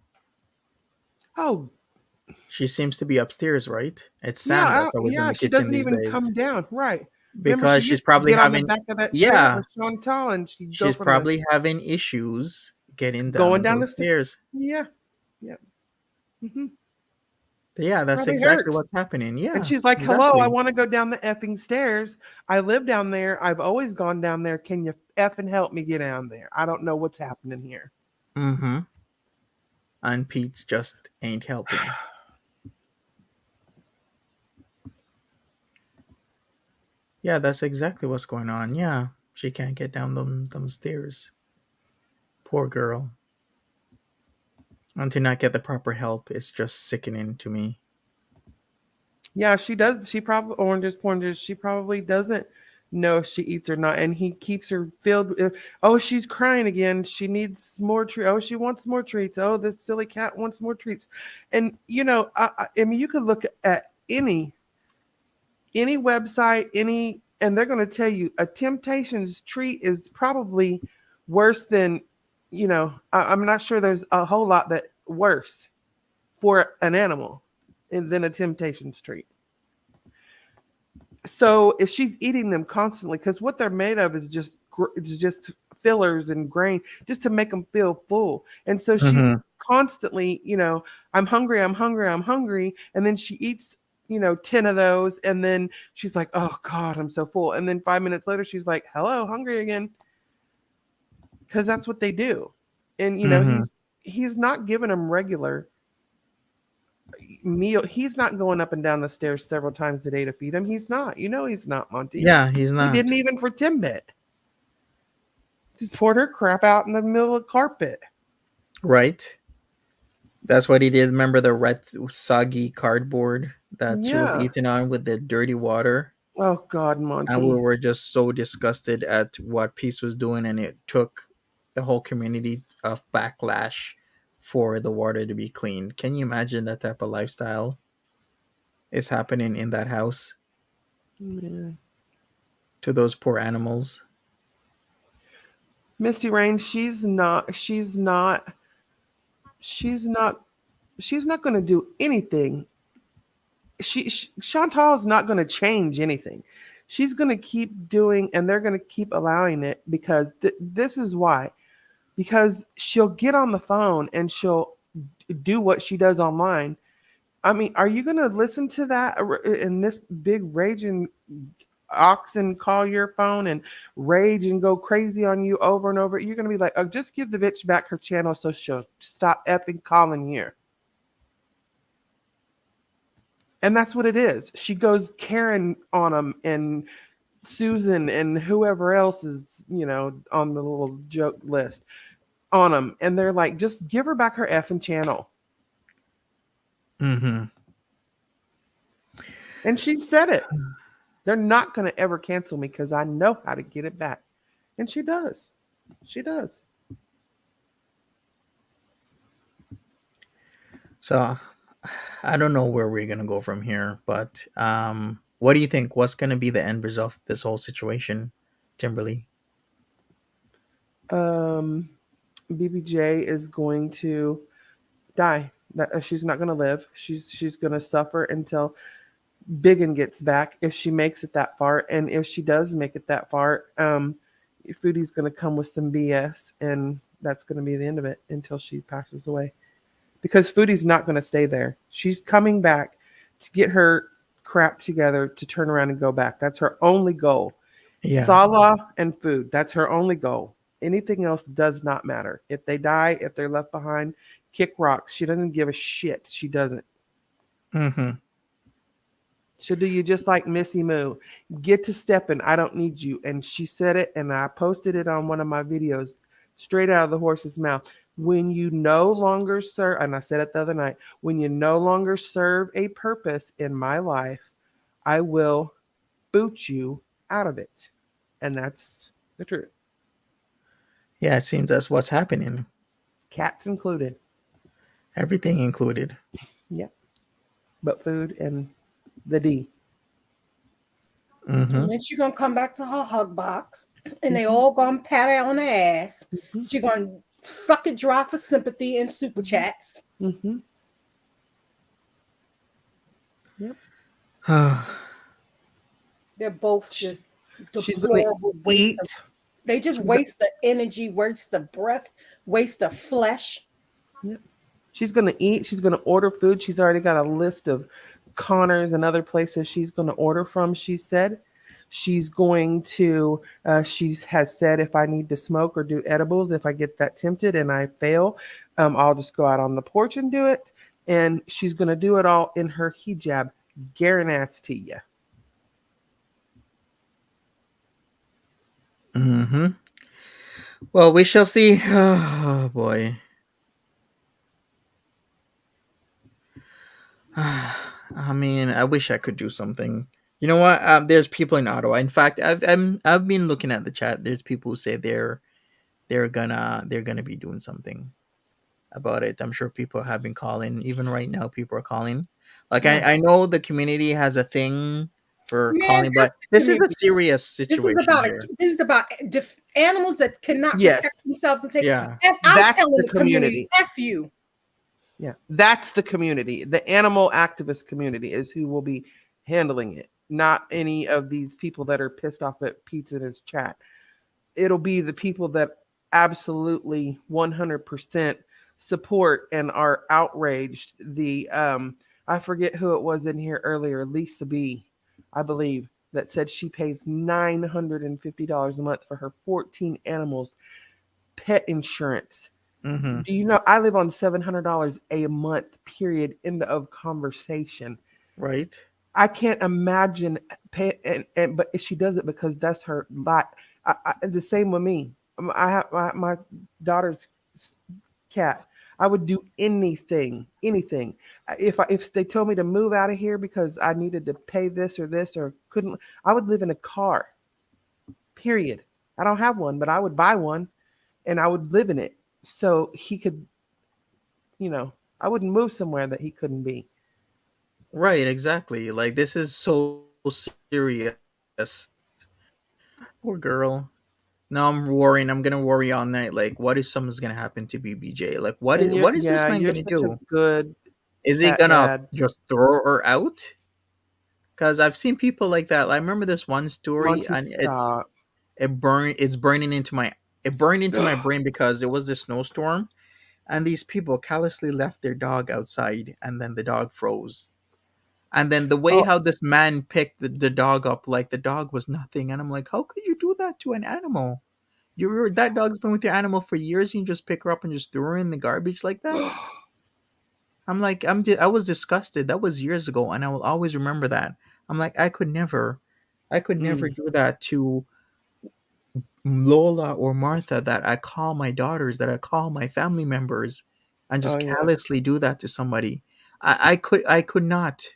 Speaker 5: Oh.
Speaker 2: She seems to be upstairs, right? It's Sam that's always in the kitchen.
Speaker 5: She doesn't
Speaker 2: these
Speaker 5: even
Speaker 2: days.
Speaker 5: come down. Right.
Speaker 2: Because she's probably having
Speaker 5: on the back of that chair with Chantal, and she's
Speaker 2: probably having issues going down the stairs.
Speaker 5: Yeah. Yeah. Mm-hmm.
Speaker 2: Yeah, that's
Speaker 5: Probably
Speaker 2: exactly
Speaker 5: hurts.
Speaker 2: what's happening. Yeah.
Speaker 5: And she's like, hello, I
Speaker 2: exactly.
Speaker 5: want to go down the effing stairs. I live down there. I've always gone down there. Can you effing help me get down there? I don't know what's happening here.
Speaker 2: Mm-hmm. And Pete's just ain't helping. Yeah, that's exactly what's going on. Yeah, she can't get down them stairs. Poor girl. And to not get the proper help, it's just sickening to me.
Speaker 5: Yeah, she does. She probably oranges. She probably doesn't know if she eats or not, and he keeps her filled. Oh, she's crying again. She needs more treats. Oh, she wants more treats. Oh, this silly cat wants more treats. And you know, I mean, you could look at any website, and they're going to tell you a Temptations treat is probably worse than, you know, I'm not sure there's a whole lot that worse for an animal than a Temptations treat. So if she's eating them constantly, because what they're made of is just fillers and grain, just to make them feel full. And so she's
Speaker 2: Mhm.
Speaker 5: constantly, you know, I'm hungry, I'm hungry, I'm hungry, and then she eats, you know, 10 of those, and then she's like, oh God, I'm so full. And then 5 minutes later, she's like, hello, hungry again, because that's what they do. And you know,
Speaker 2: Mhm.
Speaker 5: he's not giving them regular meal. He's not going up and down the stairs several times a day to feed him. He's not. You know, he's not, Monty.
Speaker 2: Yeah, he's
Speaker 5: He
Speaker 2: not.
Speaker 5: didn't even for Timbit. Just poured her crap out in the middle of the carpet.
Speaker 2: Right. That's what he did. Remember the red soggy cardboard that she was
Speaker 5: Yeah.
Speaker 2: eating on with the dirty water?
Speaker 5: Oh God, Monty.
Speaker 2: And we were just so disgusted at what Peetz was doing, and it took the whole community of backlash for the water to be cleaned. Can you imagine that type of lifestyle is happening in that house
Speaker 5: Yeah.
Speaker 2: to those poor animals?
Speaker 5: Misty Rain, she's not going to do anything. Chantal is not going to change anything. She's going to keep doing, and they're going to keep allowing it, because this is why. Because she'll get on the phone and she'll do what she does online. I mean, are you going to listen to that in this big raging oxen call your phone and rage and go crazy on you over and over? You're going to be like, oh, just give the bitch back her channel so she'll stop effing calling here. And that's what it is. She goes Karen on them, and Susan and whoever else is, you know, on the little joke list on them. And they're like, just give her back her effing channel.
Speaker 2: Mm-hmm.
Speaker 5: And she said it. They're not going to ever cancel me because I know how to get it back. And she does. She does.
Speaker 2: So I don't know where we're going to go from here, but what do you think? What's going to be the end result of this whole situation, Timberly?
Speaker 5: BBJ is going to die. That she's not going to live. She's going to suffer until Biggin gets back, if she makes it that far. And if she does make it that far, Foodie's going to come with some BS, and that's going to be the end of it until she passes away. Because Foodie's not going to stay there. She's coming back to get her crap together to turn around and go back. That's her only goal.
Speaker 2: Yeah.
Speaker 5: Salah and food. That's her only goal. Anything else does not matter. If they die, if they're left behind, kick rocks. She doesn't give a shit. She doesn't.
Speaker 2: Mm-hmm.
Speaker 5: She'll do you just like Missy Moo. Get to stepping. I don't need you. And she said it, and I posted it on one of my videos straight out of the horse's mouth. When you no longer serve, and I said it the other night, when you no longer serve a purpose in my life, I will boot you out of it. And that's the truth.
Speaker 2: Yeah, it seems that's what's happening.
Speaker 5: Cats included.
Speaker 2: Everything included.
Speaker 5: Yep. But food and the D.
Speaker 2: Mm-hmm.
Speaker 6: And then she's gonna come back to her hug box, and they all gonna pat her on the ass.
Speaker 5: Mm-hmm.
Speaker 6: She's gonna suck it dry for sympathy and super chats.
Speaker 5: Mm-hmm. Yep.
Speaker 6: They're both just
Speaker 5: She's going
Speaker 6: deplorable
Speaker 5: to
Speaker 6: waste
Speaker 5: eat.
Speaker 6: They just waste the energy, waste the breath, waste the flesh.
Speaker 5: Yep. She's going to eat. She's going to order food. She's already got a list of Connors and other places she's going to order from, she said. She's going to, she has said, if I need to smoke or do edibles, if I get that tempted and I fail, I'll just go out on the porch and do it. And she's going to do it all in her hijab. Guarantee you.
Speaker 2: Mm-hmm. Well, we shall see. Oh, boy. I mean, I wish I could do something. You know what? There's people in Ottawa. In fact, I've been looking at the chat. There's people who say they're gonna be doing something about it. I'm sure people have been calling. Even right now, people are calling. Like
Speaker 5: Yeah.
Speaker 2: I know the community has a thing for
Speaker 6: Man,
Speaker 2: calling, but this is a serious situation here.
Speaker 6: This is about animals that cannot
Speaker 5: Yes.
Speaker 6: protect themselves and take.
Speaker 2: Yeah.
Speaker 6: I'm
Speaker 5: That's
Speaker 6: telling
Speaker 5: the
Speaker 6: the community,
Speaker 5: community.
Speaker 6: F you.
Speaker 5: Yeah, that's the community. The animal activist community is who will be handling it, not any of these people that are pissed off at Peetz in his chat. It'll be the people that absolutely 100% support and are outraged. The I forget who it was in here earlier, Lisa B, I believe, that said she pays $950 a month for her 14 animals pet insurance.
Speaker 2: Mm-hmm.
Speaker 5: Do you know I live on $700 a month, period, end of conversation.
Speaker 2: Right.
Speaker 5: I can't imagine pay, but she does it because that's her lot. The same with me. I have my daughter's cat. I would do anything. If they told me to move out of here because I needed to pay this or couldn't, I would live in a car. Period. I don't have one, but I would buy one and I would live in it. So he could, I wouldn't move somewhere that he couldn't be.
Speaker 2: Right, exactly. Like this is so serious. Poor girl. Now I'm worrying. I'm gonna worry all night. Like, what if something's gonna happen to BBJ? Like, what
Speaker 5: And
Speaker 2: what is this man
Speaker 5: you're
Speaker 2: gonna
Speaker 5: such a
Speaker 2: do?
Speaker 5: good
Speaker 2: Is he
Speaker 5: cat
Speaker 2: gonna
Speaker 5: dad.
Speaker 2: just throw her out? Because I've seen people like that. I remember this one story,
Speaker 5: Monty,
Speaker 2: and
Speaker 5: stop.
Speaker 2: it's burning into my it burned into my brain because it was this snowstorm, and these people callously left their dog outside, and then the dog froze. And then the way
Speaker 5: Oh,
Speaker 2: how this man picked the dog up, like the dog was nothing, and I'm like, how could you do that to an animal? That dog's been with your animal for years, and you just pick her up and just throw her in the garbage like that. I'm like, I was disgusted. That was years ago, and I will always remember that. I'm like, I could never do that to Lola or Martha that I call my daughters, that I call my family members, and just
Speaker 5: yeah.
Speaker 2: callously do that to somebody. I could not.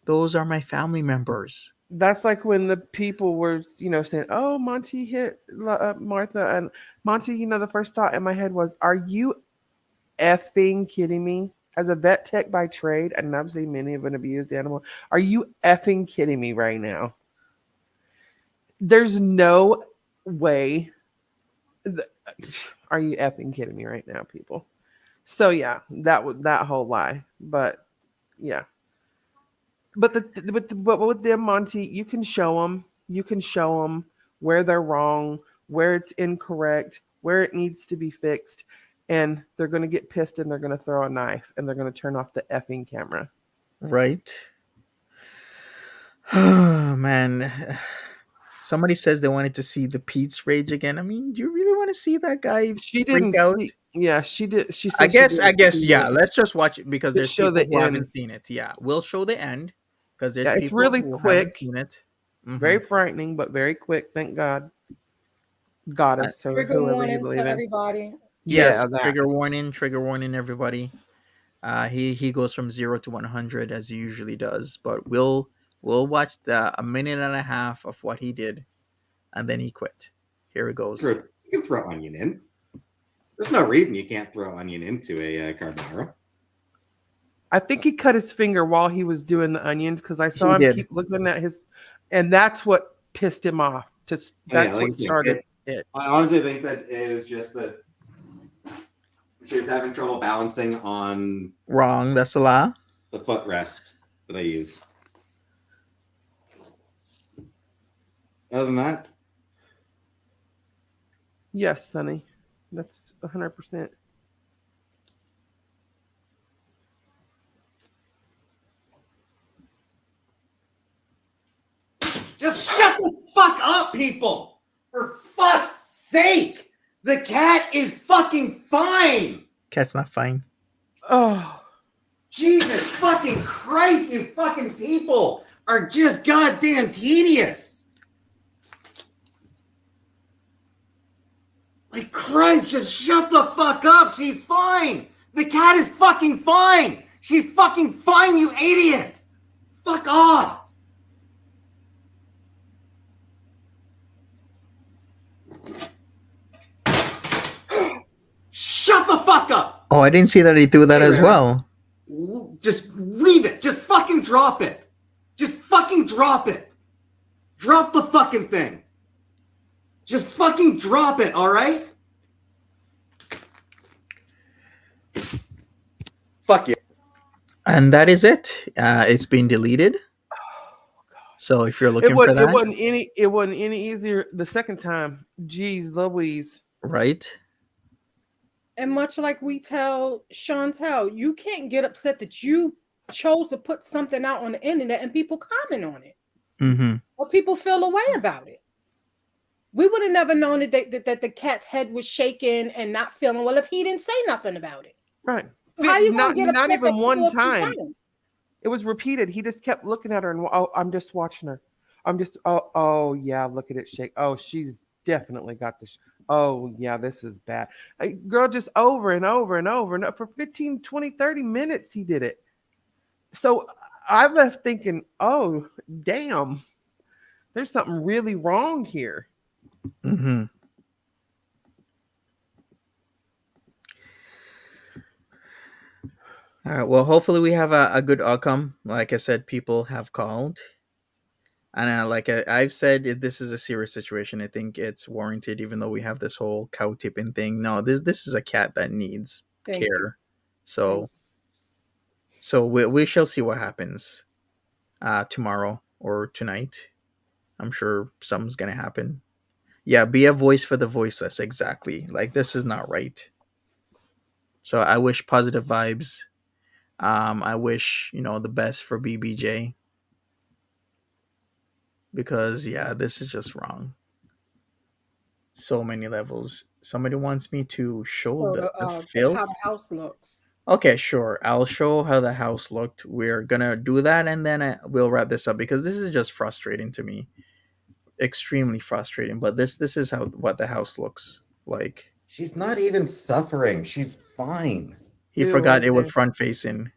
Speaker 2: Those are my family members.
Speaker 5: That's like when the people were, saying, "Oh, Monty hit Martha," and Monty. The first thought in my head was, "Are you effing kidding me?" As a vet tech by trade, and I've seen many of an abused animal. Are you effing kidding me right now? There's no way. Are you effing kidding me right now, people? So yeah, that whole lie. But yeah. But but with them, Monty, you can show them. You can show them where they're wrong, where it's incorrect, where it needs to be fixed, and they're going to get pissed and they're going to throw a knife and they're going to turn off the effing camera.
Speaker 2: Right? Oh man. Somebody says they wanted to see the Peetz rage again. I mean, do you really want to see that guy
Speaker 5: She
Speaker 2: freak
Speaker 5: didn't
Speaker 2: out?
Speaker 5: see. Yeah, she did. She
Speaker 2: I
Speaker 5: said she
Speaker 2: guess,
Speaker 5: didn't see
Speaker 2: yeah.
Speaker 5: it.
Speaker 2: Let's just watch it because
Speaker 5: Just
Speaker 2: there's
Speaker 5: show
Speaker 2: people
Speaker 5: the
Speaker 2: who
Speaker 5: end.
Speaker 2: haven't seen it. Yeah, we'll show the end because there's
Speaker 5: Yeah, it's
Speaker 2: people
Speaker 5: really
Speaker 2: who haven't
Speaker 5: quick,
Speaker 2: seen it.
Speaker 5: very frightening, but very quick. Thank God, goddess or
Speaker 6: Trigger
Speaker 5: whoever you
Speaker 6: warning
Speaker 5: believe
Speaker 6: to
Speaker 5: in.
Speaker 6: everybody.
Speaker 2: Yes,
Speaker 5: Yeah, that.
Speaker 2: trigger warning, everybody. He goes from 0 to 100 as he usually does, but we'll watch a minute and a half of what he did, and then he quit. Here it goes.
Speaker 4: You can throw onion in. There's no reason you can't throw onion into a carbonara.
Speaker 5: I think he cut his finger while he was doing the onions because I saw him keep looking at his, and that's what pissed him off. Just that's what started it.
Speaker 4: I honestly think that is just that she was having trouble balancing on
Speaker 2: Wrong. That's a lie.
Speaker 4: the footrest that I use. Other than that,
Speaker 5: Yes, Sonny, that's 100%.
Speaker 4: fuck up, people! For fuck's sake! The cat is fucking fine!
Speaker 2: Cat's not fine.
Speaker 5: Oh,
Speaker 4: Jesus fucking Christ, you fucking people are just goddamn tedious. Like, Christ, just shut the fuck up. She's fine. The cat is fucking fine. She's fucking fine, you idiots. Fuck off. Shut the fuck up.
Speaker 2: Oh, I didn't see that he threw that as well.
Speaker 4: Just leave it. Just fucking drop it. Just fucking drop it. Drop the fucking thing. Just fucking drop it, all right? Fuck you.
Speaker 2: And that is it. It's been deleted. So if you're looking for that,
Speaker 5: it wasn't any easier the second time. Jeez Louise.
Speaker 2: right?
Speaker 6: And much like we tell Chantal, you can't get upset that you chose to put something out on the internet and people comment on it.
Speaker 2: Mm-hmm.
Speaker 6: Or people feel a way about it. We would have never known that the cat's head was shaking and not feeling well if he didn't say nothing about it.
Speaker 5: Right.
Speaker 6: So how you gonna get
Speaker 5: not
Speaker 6: upset
Speaker 5: even
Speaker 6: that
Speaker 5: one
Speaker 6: people are
Speaker 5: time.
Speaker 6: concerned?
Speaker 5: It was repeated. He just kept looking at her and I'm just watching her. Oh yeah, look at it shake. Oh, she's definitely got this. Oh yeah, this is bad. Girl, just over and over and over and for 15, 20, 30 minutes he did it. So I left thinking, oh damn, there's something really wrong here.
Speaker 2: Mm-hmm. All right. Well, hopefully we have a good outcome. Like I said, people have called. And like I've said, if this is a serious situation, I think it's warranted, even though we have this whole cow tipping thing. No, this is a cat that needs
Speaker 6: Thank
Speaker 2: care.
Speaker 6: you.
Speaker 2: So we shall see what happens tomorrow or tonight. I'm sure something's going to happen. Yeah, be a voice for the voiceless. Exactly. Like, this is not right. So I wish positive vibes. I wish, the best for BBJ. Because, yeah, this is just wrong. So many levels. Somebody wants me to show the filth.
Speaker 6: How the house looks.
Speaker 2: Okay, sure. I'll show how the house looked. We're going to do that, and then we'll wrap this up, because this is just frustrating to me. Extremely frustrating. But this is what the house looks like.
Speaker 4: She's not even suffering. She's fine.
Speaker 2: He forgot it was front facing.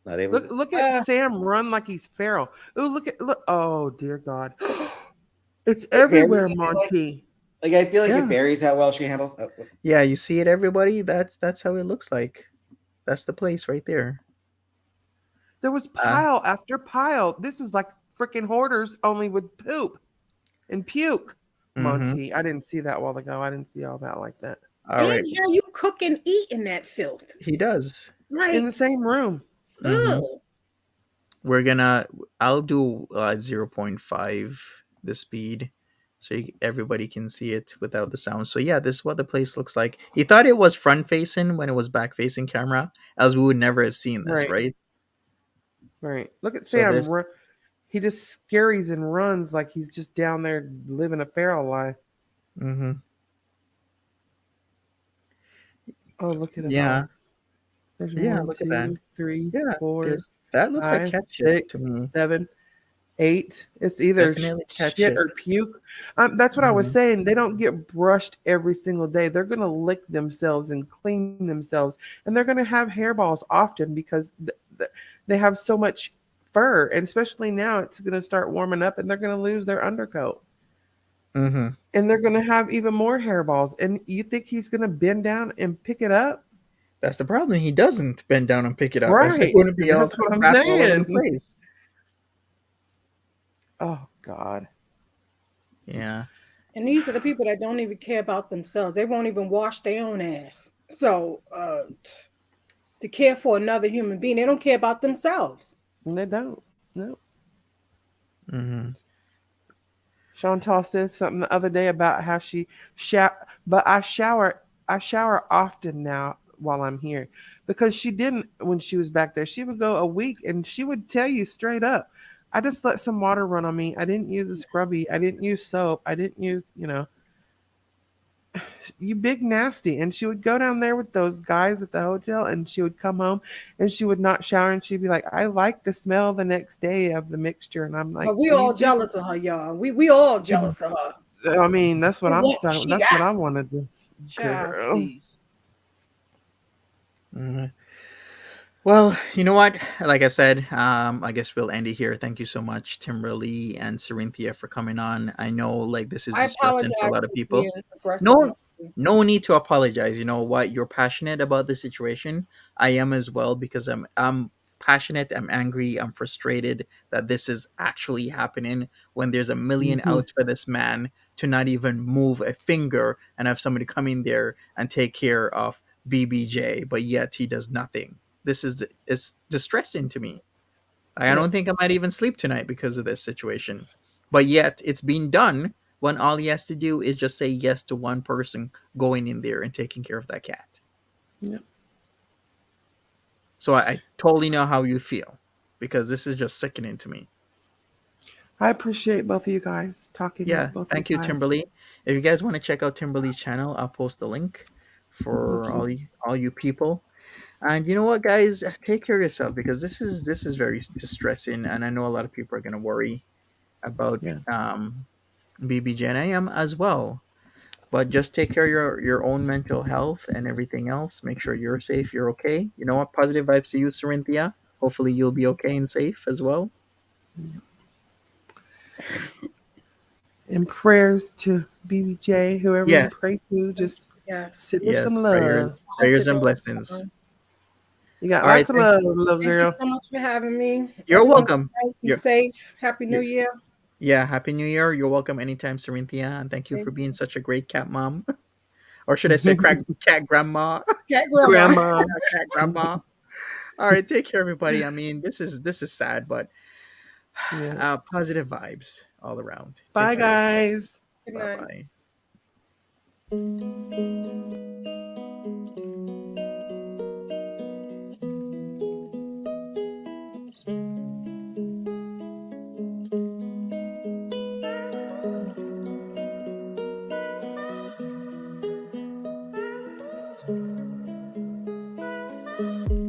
Speaker 4: Not even.
Speaker 5: Look at Sam run like he's feral. Oh, look. Oh, dear God. It's everywhere, Monty.
Speaker 4: Like, I feel like it varies how well she handles.
Speaker 2: Yeah, you see it, everybody? That's how it looks like. That's the place right there.
Speaker 5: There was pile after pile. This is like freaking hoarders, only with poop and puke. Monty, I didn't see that a while ago. I didn't see all that like that.
Speaker 2: All right.
Speaker 6: Yeah, you cook and eat in that filth.
Speaker 2: He does.
Speaker 6: Right.
Speaker 5: In the same room.
Speaker 2: I'll do 0.5 the speed so everybody can see it without the sound. So yeah, this is what the place looks like. He thought it was front facing when it was back facing camera, else we would never have seen this, right?
Speaker 5: Right. Look at
Speaker 2: So
Speaker 5: Sam. He just scaries and runs like he's just down there living a feral life.
Speaker 2: Mm-hmm.
Speaker 5: Oh, look at it.
Speaker 2: Yeah.
Speaker 5: There's
Speaker 2: Look at that.
Speaker 5: 3,
Speaker 2: Yeah,
Speaker 5: 4,
Speaker 2: that looks
Speaker 5: 5,
Speaker 2: like cat shit
Speaker 5: 6,
Speaker 2: to me.
Speaker 5: 7, 8. It's either
Speaker 2: Definitely cat
Speaker 5: shit or
Speaker 2: shit.
Speaker 5: puke. That's what I was saying. They don't get brushed every single day. They're going to lick themselves and clean themselves. And they're going to have hairballs often because they have so much fur. And especially now, it's going to start warming up and they're going to lose their undercoat.
Speaker 2: Mm-hmm.
Speaker 5: And they're going to have even more hairballs. And you think he's going to bend down and pick it up?
Speaker 2: That's the problem. He doesn't bend down and pick it up.
Speaker 5: Right.
Speaker 2: That's going to be
Speaker 5: That's what I'm
Speaker 2: all over
Speaker 5: saying.
Speaker 2: the place.
Speaker 5: Oh, God.
Speaker 2: Yeah.
Speaker 6: And these are the people that don't even care about themselves. They won't even wash their own ass. So to care for another human being, they don't care about themselves.
Speaker 5: And they don't. No.
Speaker 2: Mm-hmm.
Speaker 5: Chantal said something the other day about how she but I shower often now while I'm here, because she didn't when she was back there. She would go a week and she would tell you straight up, I just let some water run on me. I didn't use a scrubby. I didn't use soap. I didn't use, you big nasty. And she would go down there with those guys at the hotel, and she would come home and she would not shower, and she'd be like, I like the smell the next day of the mixture. And I'm like,
Speaker 6: But we all jealous of her, y'all. We all jealous of her.
Speaker 5: I mean, that's what I'm
Speaker 6: What
Speaker 5: talking.
Speaker 6: she
Speaker 5: That's
Speaker 6: got.
Speaker 5: what I want to do.
Speaker 6: Child,
Speaker 5: Girl.
Speaker 6: please.
Speaker 2: Well, you know what? Like I said, I guess we'll end it here. Thank you so much, Timberly and Cerinthia, for coming on. I know, like, this is
Speaker 6: I
Speaker 2: distressing
Speaker 6: apologize
Speaker 2: for a lot of
Speaker 6: for
Speaker 2: people.
Speaker 6: being aggressive.
Speaker 2: No, no need to apologize. You know what? You're passionate about the situation. I am as well, because I'm passionate. I'm angry. I'm frustrated that this is actually happening when there's a million
Speaker 5: Mhm.
Speaker 2: outs for this man to not even move a finger and have somebody come in there and take care of BBJ, but yet he does nothing. This is it's distressing to me. I
Speaker 5: Yeah.
Speaker 2: don't think I might even sleep tonight because of this situation. But yet it's being done when all he has to do is just say yes to one person going in there and taking care of that cat.
Speaker 5: Yeah.
Speaker 2: So I totally know how you feel, because this is just sickening to me.
Speaker 5: I appreciate both of you guys talking.
Speaker 2: Yeah,
Speaker 5: Both
Speaker 2: thank
Speaker 5: of
Speaker 2: you,
Speaker 5: guys.
Speaker 2: Timberly. If you guys want to check out Timberly's channel, I'll post the link for
Speaker 5: Thank you.
Speaker 2: all you people. And you know what, guys, take care of yourself, because this is very distressing, and I know a lot of people are gonna worry about
Speaker 5: Yeah.
Speaker 2: BBJ, and I am as well. But just take care of your own mental health and everything else. Make sure you're safe, you're okay. You know what? Positive vibes to you, Cerinthia. Hopefully you'll be okay and safe as well.
Speaker 5: And prayers to BBJ, whoever you
Speaker 2: Yes,
Speaker 5: pray to, just
Speaker 6: Yes.
Speaker 5: send her
Speaker 2: yes.
Speaker 5: some
Speaker 2: Prayers,
Speaker 5: love.
Speaker 2: prayers and blessings.
Speaker 5: You got
Speaker 2: All right,
Speaker 5: lots of love, little
Speaker 6: Thank you
Speaker 5: girl.
Speaker 6: so much for having me.
Speaker 2: you're
Speaker 6: Everyone
Speaker 2: welcome.
Speaker 6: be
Speaker 2: You're,
Speaker 6: safe. Happy New
Speaker 2: you're
Speaker 6: Year.
Speaker 2: yeah. Happy New Year. You're welcome anytime, Cerinthia, and thank you for being such a great cat mom, or should I say, cat grandma?
Speaker 6: Cat grandma.
Speaker 5: Grandma.
Speaker 2: Cat grandma. All right, take care, everybody. I mean, this is sad, but
Speaker 5: Yeah.
Speaker 2: positive vibes all around. Take
Speaker 5: Bye,
Speaker 2: care.
Speaker 5: guys.
Speaker 6: Good
Speaker 2: Bye
Speaker 6: night.
Speaker 2: bye.
Speaker 1: Thank you.